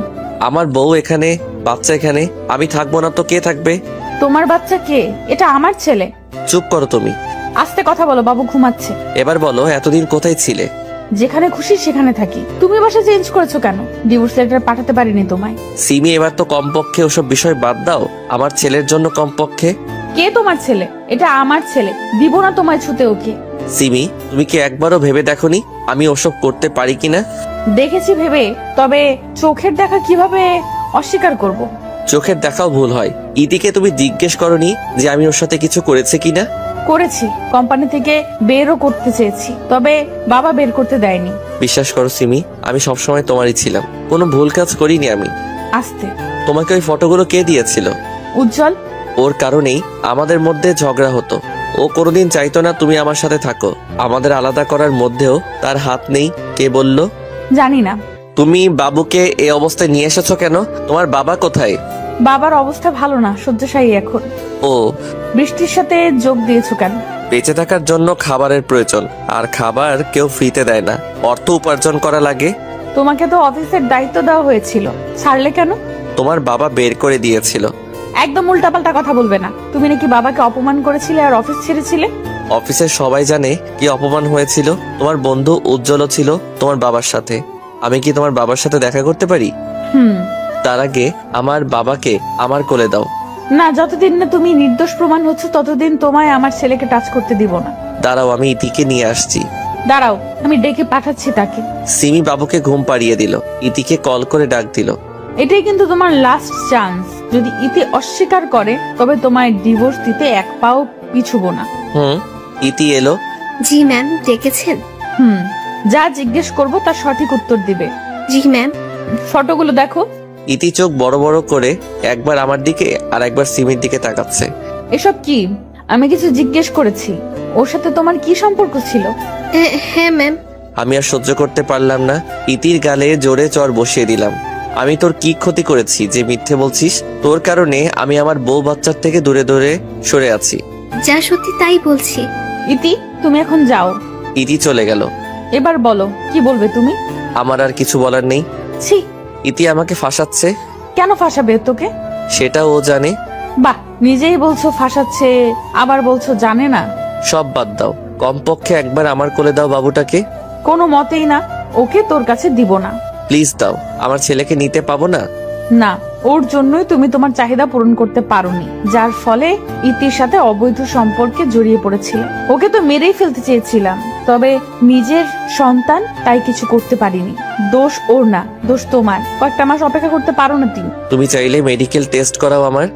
Speaker 1: আমার বউ এখানে, বাচ্চা এখানে, আমি থাকবো না তো কে থাকবে?
Speaker 2: তোমার বাচ্চা কে? এটা আমার ছেলে।
Speaker 1: চুপ করো তুমি।
Speaker 2: আস্তে কথা বলো, বাবু ঘুমাচ্ছে।
Speaker 1: এবার বলো, এতদিন কোথায় ছিলে?
Speaker 2: যেখানে খুশি সেখানে থাকি। তুমি বাসা চেঞ্জ করেছো কেন? ডিভোর্স লেটার পাঠাতে পারিনি তোমায়।
Speaker 1: সিমি, এবার তো কমপক্ষে ওসব বিষয় বাদ দাও, আমার ছেলের জন্য কমপক্ষে।
Speaker 2: কে তোমার ছেলে? এটা আমার ছেলে, দিব না তোমায় ছুতে ওকে।
Speaker 1: সিমি, তুমি কি একবারও ভেবে দেখোনি আমি ওসব করতে পারি কিনা?
Speaker 2: দেখেছি ভেবে, তবে চোখের দেখা কিভাবে অস্বীকার করব?
Speaker 1: চোখের দেখাও ভুল হয়। ইতিকে তুমি জিজ্ঞেস করনি যে আমি ওর সাথে কিছু করেছে কিনা?
Speaker 2: করেছি, কোম্পানি থেকে বেরও করতে চেয়েছি, তবে বাবা বের করতে দেয়নি।
Speaker 1: বিশ্বাস করো সিমি, আমি সবসময় তোমারই ছিলাম, কোনো ভুল কাজ করিনি আমি।
Speaker 2: আস্তে।
Speaker 1: তোমাকে ওই ফটোগুলো কে দিয়েছিল?
Speaker 2: উজ্জ্বল।
Speaker 1: ওর কারণেই আমাদের মধ্যে ঝগড়া হতো। ও কোনোদিন চাইতো না তুমি আমার সাথে থাকো। আমাদের আলাদা করার মধ্যেও তার হাত নেই। কে বলল?
Speaker 2: জানি না।
Speaker 1: তুমি বাবুকে এই অবস্থায় নিয়ে এসেছো কেন? তোমার বাবা কোথায়?
Speaker 2: বাবার অবস্থা ভালো না, শয্যাশায়ী এখন।
Speaker 1: ও,
Speaker 2: বৃষ্টির সাথে যোগ দিয়েছো কেন?
Speaker 1: বেঁচে থাকার জন্য খাবারের প্রয়োজন, আর খাবার কেউ ফ্রিতে দেয় না, অর্থ উপার্জন করা লাগে।
Speaker 2: তোমাকে তো অফিসের দায়িত্ব দেওয়া হয়েছিল, ছাড়লে কেন?
Speaker 1: তোমার বাবা বের করে দিয়েছিল।
Speaker 2: একদম উল্টাপাল্টা কথা বলবে না। তুমি নাকি বাবাকে অপমান করেছিলে আর অফিস ছেড়েছিলে।
Speaker 1: অফিসের সবাই জানে কি অপমান হয়েছিল। তোমার বন্ধু উজ্জ্বল ছিল তোমার বাবার সাথে। আমি কি তোমার বাবার সাথে দেখা করতে পারি? তার আগে আমার বাবাকে আমার কোলে দাও।
Speaker 2: না, যতদিন না তুমি নির্দোষ প্রমাণ হচ্ছে ততদিন তোমায় আমার ছেলেকে টাচ করতে দিব না।
Speaker 1: দাঁড়াও, আমি ইতিকে নিয়ে আসছি।
Speaker 2: দাঁড়াও, আমি ডেকে পাঠাচ্ছি তাকে।
Speaker 1: সিমি বাবুকে ঘুম পাড়িয়ে দিল, ইতিকে কল করে ডাক দিল।
Speaker 2: এটাই কিন্তু তোমার লাস্ট চান্স। যদি ইতি অস্বীকার করে তবে তোমায় ডিভোর্স দিতে এক পাও পিছুবো না।
Speaker 1: ইতি এলো।
Speaker 7: জি ম্যাম, ডেকেছেন?
Speaker 2: যা জিজ্ঞেস করব তার সঠিক উত্তর দিবে।
Speaker 7: জি ম্যাম।
Speaker 2: ফটোগুলো দেখো।
Speaker 1: ইতি চোখ বড় বড় করে একবার আমার দিকে আর একবার সিমির দিকে তাকাচ্ছে।
Speaker 2: এসব কি? আমি কিছু জিজ্ঞেস করেছি। ওর সাথে তোমার কি সম্পর্ক ছিল?
Speaker 7: হ্যাঁ ম্যাম।
Speaker 1: আমি আর সহ্য করতে পারলাম না, ইতির গালে জোরে চড় বসিয়ে দিলাম। আমি তোর কি ক্ষতি করেছি যে মিথ্যে বলছিস? তোর কারণে আমি আমার বউ বাচ্চার থেকে দূরে দূরে সরে আছি।
Speaker 7: যা সত্যি তাই বলছি।
Speaker 2: ইতি, তুমি এখন যাও।
Speaker 1: ইতি চলে গেল।
Speaker 2: এবার বলো কি বলবে তুমি?
Speaker 1: আমার আর কিছু বলার নেই।
Speaker 2: ছি,
Speaker 1: ইতি আমাকে ফাঁসাচ্ছে।
Speaker 2: কেন ফাঁসাবে তোকে?
Speaker 1: সেটা ও জানে।
Speaker 2: বাহ, নিজেই বলছো ফাঁসাচ্ছে, আবার বলছো জানে না।
Speaker 1: সব বাদ দাও, কমপক্ষে একবার আমার কোলে দাও বাবুটাকে।
Speaker 2: কোনো মতেই না, ওকে তোর কাছে দিব না।
Speaker 1: প্লিজ দাও, আমার ছেলেকে নিতে পাবো না?
Speaker 2: না, ওর জন্যই তুমি তোমার চাহিদা পূরণ করতে পারোনি, যার ফলে ইতির সাথে অবৈধ সম্পর্কে জড়িয়ে পড়েছিলে। ওকে তো মেরেই ফেলতে চেয়েছিলাম, তবে নিজের সন্তান তাই কিছু করতে পারিনি। দোষ ওর না, দোষ তোমার। কয়েকটা মাস অপেক্ষা করতে পারো না
Speaker 1: তুমি চাইলে মেডিকেল টেস্ট করাও আমার।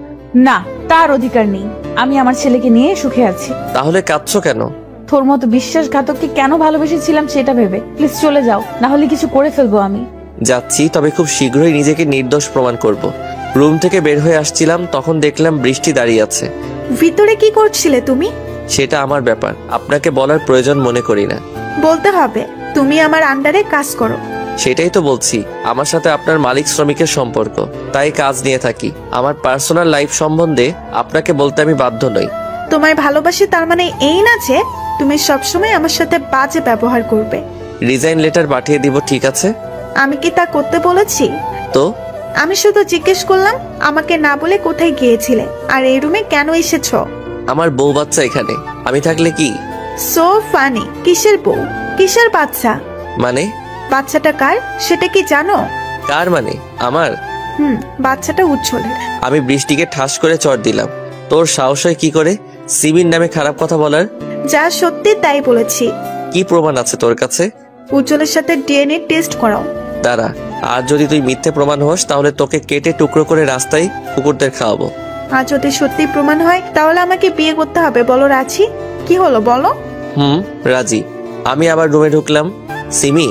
Speaker 2: না, তার অধিকার নেই। আমি আমার ছেলেকে নিয়ে সুখে আছি।
Speaker 1: তাহলে কাঁদছো কেন?
Speaker 2: তোর মতো বিশ্বাসঘাতককে কেন ভালোবেসেছিলাম সেটা ভেবে। প্লিজ চলে যাও, না হলে কিছু করে ফেলবো আমি।
Speaker 1: যাচ্ছি, তবে খুব শীঘ্রই নিজেকে নির্দোষ প্রমাণ করব। রুম থেকে বের হয়ে আসছিলাম, তখন দেখলাম বৃষ্টি দাঁড়িয়ে আছে।
Speaker 5: ভিতরে কি করছিলে তুমি?
Speaker 1: সেটা আমার ব্যাপার, আপনাকে বলার প্রয়োজন মনে করি না।
Speaker 5: বলতে হবে, তুমি আমার আন্ডারে কাজ করো।
Speaker 1: সেটাই তো বলছি, আমার সাথে আপনার মালিক শ্রমিকের সম্পর্ক, তাই কাজ নিয়ে থাকি। আমার পার্সোনাল লাইফ সম্বন্ধে আপনাকে বলতে আমি বাধ্য নই।
Speaker 5: তোমায় ভালোবাসি তার মানে এই না যে তুমি সবসময় আমার সাথে বাজে ব্যবহার করবে।
Speaker 1: রিজাইন লেটার পাঠিয়ে দিব, ঠিক আছে?
Speaker 5: আমি কি তা করতে বলেছি?
Speaker 1: তো
Speaker 5: আমি শুধু জিজ্ঞেস করলাম আমাকে না বলে কোথায় গিয়েছিলে আর এই রুমে কেন এসেছো?
Speaker 1: আমার বউ বাচ্চা এখানে, আমি থাকলে কি?
Speaker 5: So funny. কিসের বউ, কিসের বাচ্চা?
Speaker 1: মানে
Speaker 5: বাচ্চাটা কার সেটা কি জানো?
Speaker 1: কার মানে? আমার।
Speaker 5: বাচ্চাটা উজ্জ্বলের।
Speaker 1: আমি বৃষ্টিকে ঠাস করে চড় দিলাম। তোর সাহস হয় কি করে সিমির নামে খারাপ কথা বলার?
Speaker 5: যা সত্যি তাই বলেছি।
Speaker 1: কি প্রমাণ আছে তোর কাছে?
Speaker 5: উজ্জ্বলের সাথে ডিএনএ টেস্ট করাও।
Speaker 1: দাঁড়া, আর যদি তুই মিথ্যে প্রমাণ হোস তাহলে তোকে কেটে টুকরো করে রাস্তায় কুকুরদের খাওয়াবো।
Speaker 5: আর যদি সত্যি প্রমাণ হয় তাহলে আমাকে বিয়ে করতে হবে। বলো রাজি? কি হলো বলো?
Speaker 1: রাজি। আমি আবার রুমে ঢুকলাম। সিমি,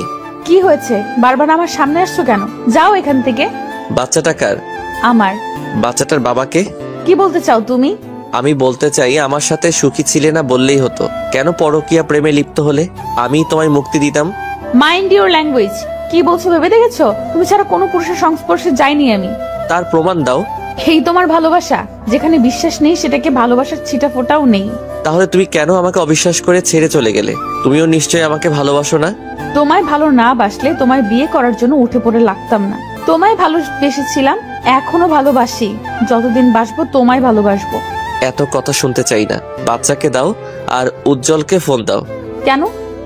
Speaker 2: কি হয়েছে? বারবার আমার সামনে আসছো কেন? যাও এখান থেকে।
Speaker 1: বাচ্চাটা কার?
Speaker 2: আমার।
Speaker 1: বাচ্চাটার বাবাকে?
Speaker 2: কি বলতে চাও তুমি?
Speaker 1: আমি বলতে চাই আমার সাথে সুখী ছিলে না বললেই হতো। কেন পরকীয়া প্রেমে লিপ্ত হলে? আমি তোমায় মুক্তি দিতাম।
Speaker 2: Mind your language. কি বলছো ভেবে দেখেছো? তুমি ছাড়া কোনো পুরুষের সংস্পর্শে যাইনি আমি।
Speaker 1: তার প্রমাণ দাও।
Speaker 2: এই তোমার ভালোবাসা? যেখানে বিশ্বাস নেই সেটাকে ভালোবাসার ছিটা ফোটাও নেই।
Speaker 1: তাহলে তুমি কেন আমাকে অবিশ্বাস করে ছেড়ে চলে গেলে? তুমিও নিশ্চয়ই আমাকে ভালোবাসো না?
Speaker 2: তোমায় ভালো না বাসলে তোমায় বিয়ে করার জন্য উঠে পড়ে লাগতাম না। তোমায় ভালোবেসেছিলাম, এখনো ভালোবাসি। যতদিন বাসবো তোমায় ভালোবাসবো।
Speaker 1: এত কথা শুনতে চাই না। বাচ্চাকে দাও আর উজ্জ্বলকে ফোন দাও।
Speaker 2: কেন?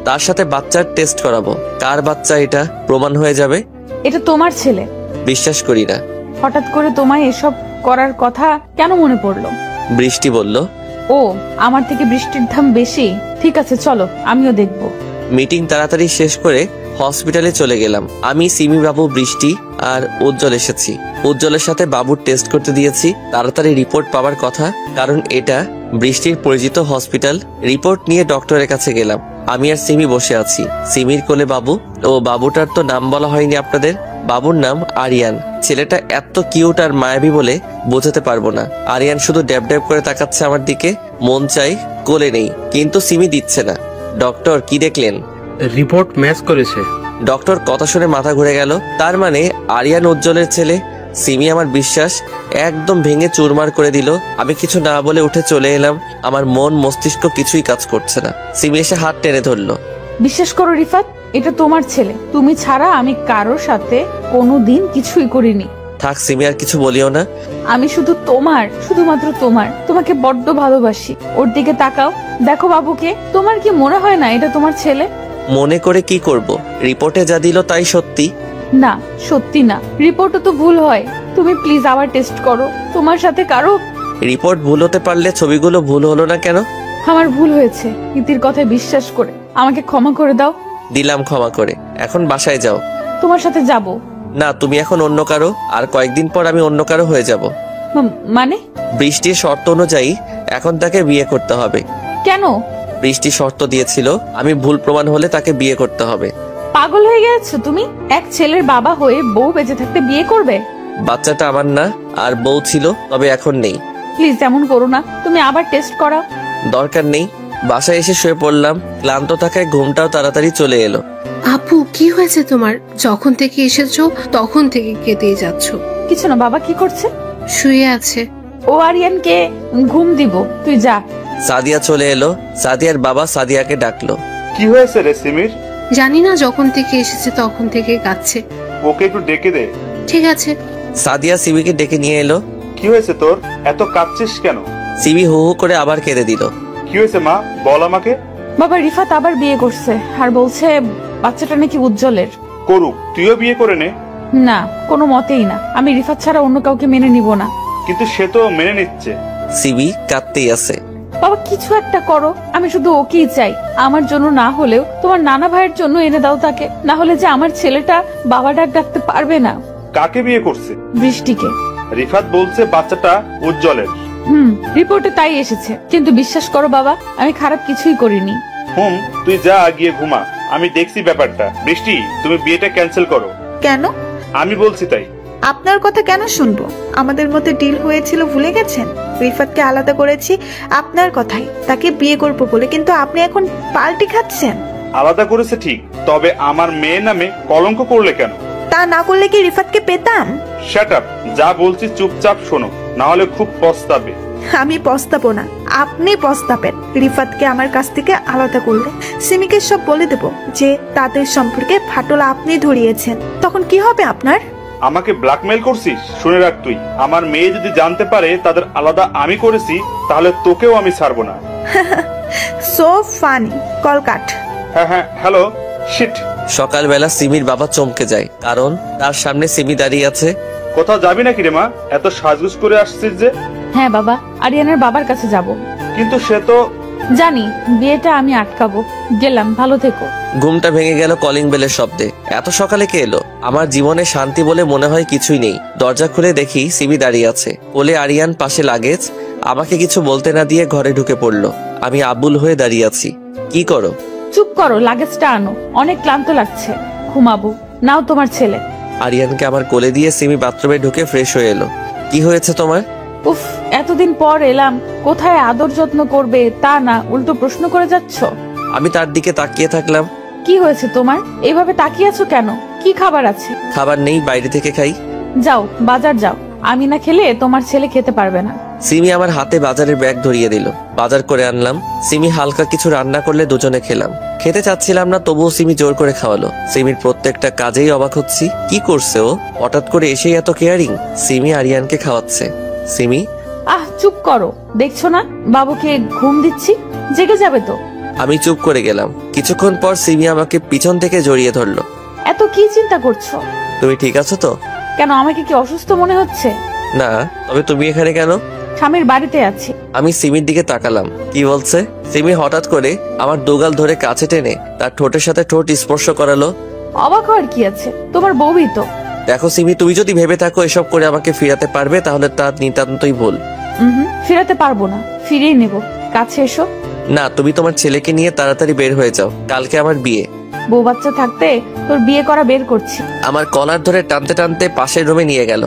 Speaker 1: তার সাথে বাচ্চার টেস্ট করাবো। কার বাচ্চা এটা প্রমাণ হয়ে যাবে।
Speaker 2: এটা তোমার ছেলে।
Speaker 1: বিশ্বাস করি না।
Speaker 2: হঠাৎ করে তোমায় এসব করার কথা কেন মনে পড়লো?
Speaker 1: বৃষ্টি বলল।
Speaker 2: ও, আমার থেকে বৃষ্টির দাম বেশি। ঠিক আছে চলো, আমিও দেখব।
Speaker 1: মিটিং তাড়াতাড়ি শেষ করে হসপিটালে চলে গেলাম। আমি, সিমি বাবু, বৃষ্টি আর উজ্জ্বল এসেছি। উজ্জ্বলের সাথে বাবুর টেস্ট করতে দিয়েছি। তাড়াতাড়ি রিপোর্ট পাওয়ার কথা, কারণ এটা বৃষ্টির পরিচিত হসপিটাল। রিপোর্ট নিয়ে ডক্টরের কাছে গেলাম। আমি আর সিমি বসে আছি। সিমির কোলে বাবু। ও বাবুটার তো নাম বলা হয়নি আপনাদের। বাবুর নাম আরিয়ান। ছেলেটা এত কিউট আর মায়াবী বলে বোঝাতে পারবো না। আরিয়ান শুধু ড্যাব ড্যাব করে তাকাচ্ছে আমার দিকে। মন চাই কোলে নেই, কিন্তু সিমি দিচ্ছে না। ডক্টর, কি দেখলেন?
Speaker 11: রিপোর্ট ম্যাচ করেছে।
Speaker 1: ডক্টর কথা শুনে মাথা ঘুরে গেল। তার মানে আরিয়ান উজ্জ্বলের ছেলে। সিমি আমার বিশ্বাস একদম ভেঙে চুরমার করে দিল। আমি কিছু না বলে উঠে চলে এলাম। আমার মন মস্তিষ্ক কিছুই কাজ করছে না। সিমি এসে হাত টেনে ধরলো।
Speaker 2: বিশ্বাস করো রিফাত, এটা তোমার ছেলে। তুমি ছাড়া আমি কারোর সাথে কোনোদিন কিছুই করিনি।
Speaker 1: থাক সিমি, আর কিছু বলিও না।
Speaker 2: আমি শুধু তোমার, শুধুমাত্র তোমার। তোমাকে বড্ড ভালোবাসি। ওর দিকে তাকাও, দেখো বাবুকে। তোমার কি মনে হয় না এটা তোমার ছেলে?
Speaker 1: মনে করে কি করব? রিপোর্টে যা দিল তাই সত্যি।
Speaker 2: না, সত্যি না। রিপোর্টও তো ভুল হয়। তুমি প্লিজ আবার টেস্ট করো। তোমার সাথে কারো
Speaker 1: রিপোর্ট ভুল হতে পারলে ছবিগুলো ভুল হলো না কেন?
Speaker 2: আমার ভুল হয়েছে। ইতির কথায় বিশ্বাস করে আমাকে ক্ষমা করে দাও।
Speaker 1: দিলাম ক্ষমা করে। এখন বাসায় যাও।
Speaker 2: তোমার সাথে যাব
Speaker 1: না, তুমি এখন অন্য কারো। আর কয়েকদিন পর আমি অন্য কারো হয়ে যাব।
Speaker 2: মানে?
Speaker 1: বৃষ্টির শর্ত অনুযায়ী এখন তাকে বিয়ে করতে হবে।
Speaker 2: কেন?
Speaker 1: বৃষ্টি শর্ত দিয়েছিল আমি ভুল প্রমাণ হলে তাকে বিয়ে করতে হবে।
Speaker 2: পাগল হয়ে গেছো তুমি? এক ছেলের বাবা হয়ে বউ বেঁচে থাকতে বিয়ে করবে?
Speaker 1: বাচ্চাটা আমার না, আর বউ ছিল, তবে এখন নেই।
Speaker 2: প্লিজ এমন করো না। তুমি আবার টেস্ট করাও।
Speaker 1: দরকার নেই। বাসায় এসে শুয়ে পড়লাম। ক্লান্ত থাকায় ঘুমটাও তাড়াতাড়ি চলে এলো।
Speaker 15: আপু, কি হয়েছে তোমার? যখন থেকে এসেছো তখন থেকে কেঁদেই যাচ্ছ।
Speaker 2: কিছু না। বাবা কি করছে?
Speaker 15: শুয়ে আছে।
Speaker 2: ও আরিয়ানকে ঘুম দিব, তুই যা।
Speaker 1: সাদিয়া চলে এলো। সাদিয়ার বাবা সাদিয়াকে ডাকলো।
Speaker 6: কি হয়েছে রে সিমির?
Speaker 15: জানি না যখন থেকে এসেছে তখন থেকে কাঁদছে।
Speaker 6: ওকে একটু ডেকে দে।
Speaker 15: ঠিক আছে।
Speaker 1: সাদিয়া সিমিকে ডেকে নিয়ে এলো।
Speaker 6: কি হয়েছে তোর, এত কাঁদছিস কেন?
Speaker 1: সিমি হু হু করে আবার কেঁদে দিল।
Speaker 6: কি হয়েছে মা, বল আমাকে।
Speaker 2: বাবা রিফাত আবার বিয়ে করছে আর বলছে বাচ্চাটা নাকি উজ্জ্বলের।
Speaker 6: করুক, তুইও বিয়ে করে নে।
Speaker 2: না, কোনো মতেই না, আমি রিফাত ছাড়া অন্য কাউকে মেনে নিব না।
Speaker 6: কিন্তু সে তো মেনে নিচ্ছে।
Speaker 1: সিমি কাঁদতেই আছে।
Speaker 2: বাবা কিছু একটা করো, আমি শুধু ওকেই চাই। আমার জন্য না হলেও তোমার নানা ভাইয়ের জন্য এনে দাও তাকে, না হলে যে আমার ছেলেটা বাবা ডাক ডাকতে পারবে না।
Speaker 6: কাকে বিয়ে করছে?
Speaker 2: বৃষ্টিকে।
Speaker 6: রিফাত বলছে বাচ্চাটা উজ্জ্বলের।
Speaker 2: রিপোর্টে তাই এসেছে, কিন্তু বিশ্বাস করো বাবা, আমি খারাপ কিছুই করিনি।
Speaker 6: তুই যা গিয়ে ঘুমা, আমি দেখছি ব্যাপারটা। বৃষ্টি, তুমি বিয়েটা ক্যান্সেল করো।
Speaker 5: কেন?
Speaker 6: আমি বলছি তাই।
Speaker 5: আপনার কথা কেন শুনবো? আমাদের মধ্যে ডিল হয়েছিল, ভুলে গেছেন? রিফাতকে আলাদা করেছি আপনার কথাই, তাকে বিয়ে করবো বলে, কিন্তু আপনি এখন পাল্টি খাচ্ছেন।
Speaker 6: আলাদা করেছে ঠিক, তবে আমার মেয়ে নামে কলঙ্ক করলে কেন?
Speaker 5: তা না করলে কি রিফাতকে পেতাম?
Speaker 6: শাট আপ, যা বলছি চুপচাপ শোনো, না হলে খুব পস্তাবে।
Speaker 5: আমি পস্তাবো না, আপনি পস্তাবেন। রিফাতকে আমার কাছ থেকে আলাদা করলে সিমিকে সব বলে দেব যে তাদের সম্পর্কে ফাটল আপনি ধরিয়েছেন, তখন কি হবে আপনার?
Speaker 6: আমাকে ব্ল্যাকমেল করছিস? শুনে রাখ, তুই আমার মেয়ে যদি জানতে পারে তাদের আলাদা আমি করেছি, তাহলে তোকেও আমি ছাড়বো না।
Speaker 5: So funny. কল কাট।
Speaker 6: হ্যাঁ, হ্যালো। শিট।
Speaker 1: সকালবেলা সিমির বাবা চমকে যায়, কারণ তার সামনে সিমি দাঁড়িয়ে আছে।
Speaker 6: কোথাও যাবি নাকি রে মা? এত সাজগুজ করে আসছিস যে?
Speaker 2: হ্যাঁ বাবা, আরিয়ানের বাবার কাছে যাব।
Speaker 6: কিন্তু সে তো
Speaker 2: জানি বিয়েটা আমি আটকাবো। গেলাম, ভালো থেকো।
Speaker 1: ঘুমটা ভেঙে গেল কলিং বেলের শব্দে। এত সকালে কে এলো? আমার জীবনে শান্তি বলে মনে হয় কিছুই নেই। দরজা খুলে দেখি সিমি দাঁড়িয়ে আছে, কোলে আরিয়ান, পাশে লাগেজ। আমাকে কিছু বলতে না দিয়ে ঘরে ঢুকে পড়লো। আমি আবুল হয়ে দাঁড়িয়ে আছি। কি করো?
Speaker 2: চুপ করো, লাগেজটা আনো, অনেক ক্লান্ত লাগছে, ঘুমাবো। নাও তোমার ছেলে।
Speaker 1: আরিয়ানকে আমার কোলে দিয়ে সিমি বাথরুমে ঢুকে ফ্রেশ হয়ে এলো। কি হয়েছে তোমার?
Speaker 2: উফ, এতদিন পর এলাম, কোথায় আদর যত্ন করবে তা না, উল্টো প্রশ্ন করে যাচ্ছ।
Speaker 1: আমি তার দিকে তাকিয়ে থাকলাম।
Speaker 2: কি হয়েছে তোমার, এইভাবে তাকিয়ে আছো কেন? কি খাবার আছে?
Speaker 1: খাবার নেই, বাইরে থেকে খাই।
Speaker 2: যাও, বাজার যাও, আমি না খেলে তোমার ছেলে খেতে পারবে না।
Speaker 1: সিমি আমার হাতে বাজারের ব্যাগ ধরিয়ে দিল। বাজার করে আনলাম। সিমি হালকা কিছু রান্না করলে দুজনে খেলাম। খেতে চাচ্ছিলাম না, তবুও সিমি জোর করে খাওয়ালো। সিমির প্রত্যেকটা কাজেই অবাক হচ্ছি, কি করছে ও? হঠাৎ করে এসেই এত কেয়ারিং। সিমি আরিয়ানকে খাওয়াচ্ছে। সিমি,
Speaker 2: চুপ করো, দেখছো না বাবুকে ঘুম দিচ্ছি, জেগে যাবে তো।
Speaker 1: আমি চুপ করে গেলাম। কিছুক্ষণ পর সিমি আমাকে পিছন থেকে জড়িয়ে ধরলো।
Speaker 2: এত কি চিন্তা করছো?
Speaker 1: তুমি ঠিক আছো তো?
Speaker 2: কেন, আমাকে কি অসুস্থ মনে হচ্ছে?
Speaker 1: না, তবে তুমি এখানে কেন?
Speaker 2: স্বামীর বাড়িতে আছি।
Speaker 1: আমি সিমির দিকে তাকালাম। কি বলছে? সিমি হঠাৎ করে আমার দুগাল ধরে কাছে টেনে তার ঠোঁটের সাথে ঠোঁট স্পর্শ করালো।
Speaker 2: অবাক হওয়ার কি আছে, তোমার বউই তো।
Speaker 1: দেখো সিমি, তুমি যদি ভেবে থাকো এসব করে আমাকে ফিরাতে পারবে, তাহলে তা নিতান্তই ভুল।
Speaker 2: ফিরাতে পারবো না, ফিরিয়ে নেব। কাছে এসো।
Speaker 1: না, তুমি তোমার ছেলেকে নিয়ে তাড়াতাড়ি বের হয়ে যাও, কালকে আমার বিয়ে।
Speaker 2: বউ বাচ্চা থাকতে তোর বিয়ে করা বের করছি।
Speaker 1: আমার কলার ধরে টানতে টানতে পাশের রুমে নিয়ে গেল।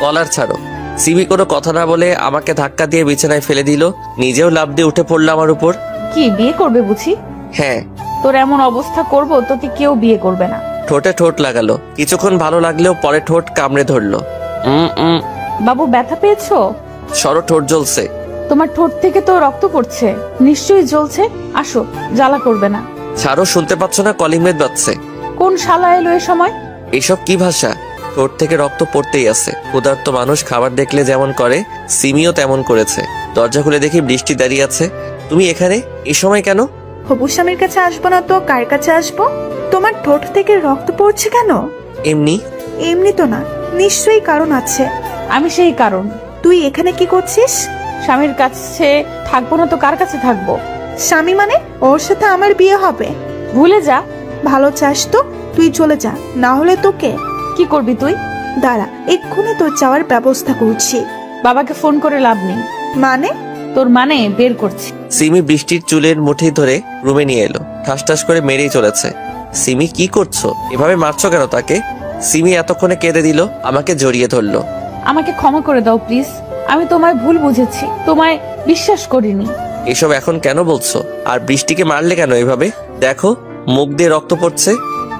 Speaker 1: কলার ছাড়ো। সিমি কোনো কথা না বলে আমাকে ধাক্কা দিয়ে বিছানায় ফেলে দিল। নিজেও লাফ দিয়ে উঠে পড়লো আমার উপর।
Speaker 2: কি বিয়ে করবে বুঝি?
Speaker 1: হ্যাঁ।
Speaker 2: তোর এমন অবস্থা করব, তোকে কেউ বিয়ে করবে না।
Speaker 1: ঠোঁটে ঠোঁট লাগালো। কিছুক্ষণ ভালো লাগলেও পরে ঠোঁট কামড়ে ধরলো।
Speaker 2: বাবু, ব্যথা পেয়েছো?
Speaker 1: সরো, ঠোঁট জ্বলছে।
Speaker 2: তোমার ঠোঁট থেকে তো রক্ত পড়ছে, নিশ্চয়ই জ্বলছে। আসো, জ্বালা করবে না।
Speaker 1: ছাড়ো, শুনতে পাচ্ছ না কলিং বেল বাজছে?
Speaker 2: কোন শালা এলো এ সময়?
Speaker 1: এসব কি ভাষা? ঠোঁট থেকে রক্ত পড়তেই আছে। ক্ষুধার্ত মানুষ খাবার দেখলে যেমন করে, সিমিও তেমন করেছে। দরজা খুলে দেখি বৃষ্টি দাঁড়িয়ে আছে। তুমি এখানে এই সময় কেন?
Speaker 5: হবু স্বামীর কাছে আসবো না তো কার কাছে আসবো? তোমার ঠোঁট থেকে রক্ত পড়ছে কেন?
Speaker 1: এমনি।
Speaker 5: এমনি তো না, নিশ্চয়ই কারণ আছে।
Speaker 2: আমি সেই কারণ।
Speaker 5: তুই এখানে কি করছিস?
Speaker 2: স্বামীর কাছে থাকবো না তো কার কাছে থাকবো?
Speaker 5: স্বামী মানে ওর সাথে আমার বিয়ে হবে।
Speaker 2: ভুলে যা।
Speaker 5: ভালো চাস তো তুই চলে যা, না হলে তোকে।
Speaker 2: কি করবি তুই?
Speaker 5: দাঁড়া, এক্ষুনি তোর যাওয়ার ব্যবস্থা করছি।
Speaker 2: বাবাকে ফোন করে লাভ নেই।
Speaker 5: মানে?
Speaker 2: তোর মানে বের করছি।
Speaker 1: সিমি বৃষ্টির চুলের মুঠি ধরে রুমে নিয়ে এলো। ঠাস ঠাস করে মেরেই চলেছে। সিমি, কি করছো? এভাবে মারছো কেন তাকে? সিমি এতক্ষণে কেঁদে দিল, আমাকে জড়িয়ে ধরলো।
Speaker 2: আমাকে ক্ষমা করে দাও প্লিজ, আমি তোমায় ভুল বুঝেছি, তোমায় বিশ্বাস করিনি।
Speaker 1: এসব এখন কেন বলছো? আর বৃষ্টিকে মারলে কেন এভাবে? দেখো, মুখ দিয়ে রক্ত পড়ছে।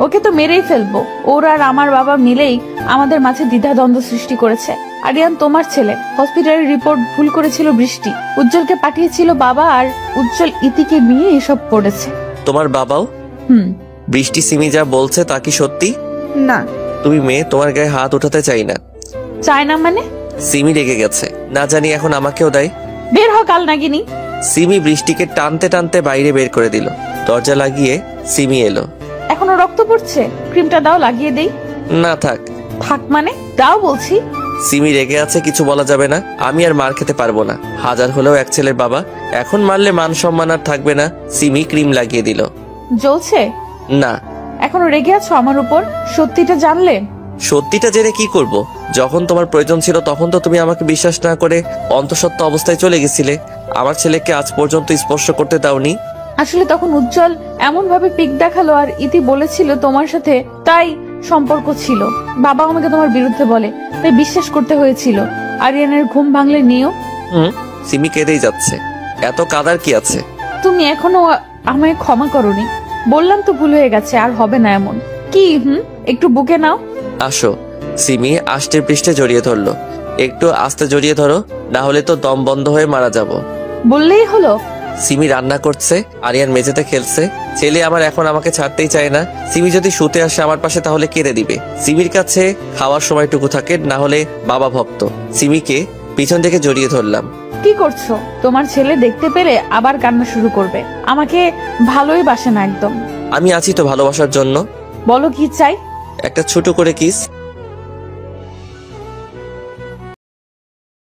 Speaker 2: ওকে তো মেরেই ফেলবো। ওর আর আমার বাবা মিলেই আমাদের মাঝে দ্বিধাদ্বন্দ্ব সৃষ্টি করেছে। আরিয়ান তোমার ছেলে, হসপিটালের রিপোর্ট ভুল করেছিল বৃষ্টি, উজ্জ্বলকে পাঠিয়েছিল বাবা, আর উজ্জ্বল ইতিকে নিয়ে এসব করেছে।
Speaker 1: তোমার বাবাও? বৃষ্টি সিমি যা বলছে তা কি সত্যি?
Speaker 5: না।
Speaker 1: তুমি মেয়ে, তোমার গায়ে হাত উঠাতে চাই না।
Speaker 2: চায় না মানে?
Speaker 1: সিমি রেগে গেছে, না জানি এখন আমাকেও দেয়।
Speaker 2: বের হ কাল নাগিনি।
Speaker 1: সিমি বৃষ্টিকে টানতে টানতে বাইরে বের করে দিল। দরজা লাগিয়ে সিমি এলো।
Speaker 2: এখনো রক্ত পড়ছে, ক্রিমটা দাও লাগিয়ে দেই।
Speaker 1: না থাক।
Speaker 2: থাক মানে? দাও বলছি।
Speaker 1: সিমি রেগে আছে, কিছু বলা যাবে না। আমি আর মার খেতে পারবো না, হাজার হলেও এক ছেলের বাবা। এখন মারলে মান সম্মান আর থাকবে না। সিমি ক্রিম লাগিয়ে দিল।
Speaker 2: জ্বলছে?
Speaker 1: না।
Speaker 2: এখনো রেগে আছো আমার উপর? সত্যিটা জানলে?
Speaker 1: সত্যিটা জেনে কি করব? যখন তোমার প্রয়োজন ছিল তখন তো তুমি আমাকে বিশ্বাস না করে অন্তঃসত্ত্বা অবস্থায় চলে গেছিলে। আমার ছেলেকে আজ পর্যন্ত স্পর্শ করতে দাওনি।
Speaker 2: আসলে তখন উজ্জ্বল এমন ভাবে পিক দেখালো আর ইতি বলেছিল তোমার সাথে তাই সম্পর্ক ছিল। বাবা আমাকে তোমার বিরুদ্ধে বলে, তাই বিশ্বাস করতে হয়েছিল। আরিয়ানের ঘুম ভাঙলে নিও।
Speaker 1: সিমি কেঁদেই যাচ্ছে, এত কাদার কি আছে?
Speaker 2: তুমি এখনো আমায় ক্ষমা করোনি। বললাম তো ভুল হয়ে গেছে, আর হবে না এমন। কি একটু বুকে নাও।
Speaker 1: আসো। সিমি আষ্টের পৃষ্ঠে জড়িয়ে ধরলো। একটু আস্তে জড়িয়ে ধরো, না হলে তো দম বন্ধ হয়ে মারা যাব।
Speaker 2: বললেই হলো।
Speaker 1: সিমি রান্না করছে, আরিয়ান মেঝেতে খেলছে। ছেলে আমার এখন আমাকে ছাড়তেই চায় না। সিমি যদি শুতে আসে আমার পাশে তাহলে কেঁদে দিবে। সিমির কাছে খাওয়ার সময়টুকু থাকে, না হলে বাবা ভক্ত। সিমিকে পিছন থেকে জড়িয়ে ধরলাম।
Speaker 2: কি করছো? তোমার ছেলে দেখতে পেলে আবার কান্না শুরু করবে। আমাকে ভালোই বাসে না একদম।
Speaker 1: আমি আছি তো ভালোবাসার জন্য।
Speaker 2: বলো কি চাই?
Speaker 1: একটা ছোট করে কিস।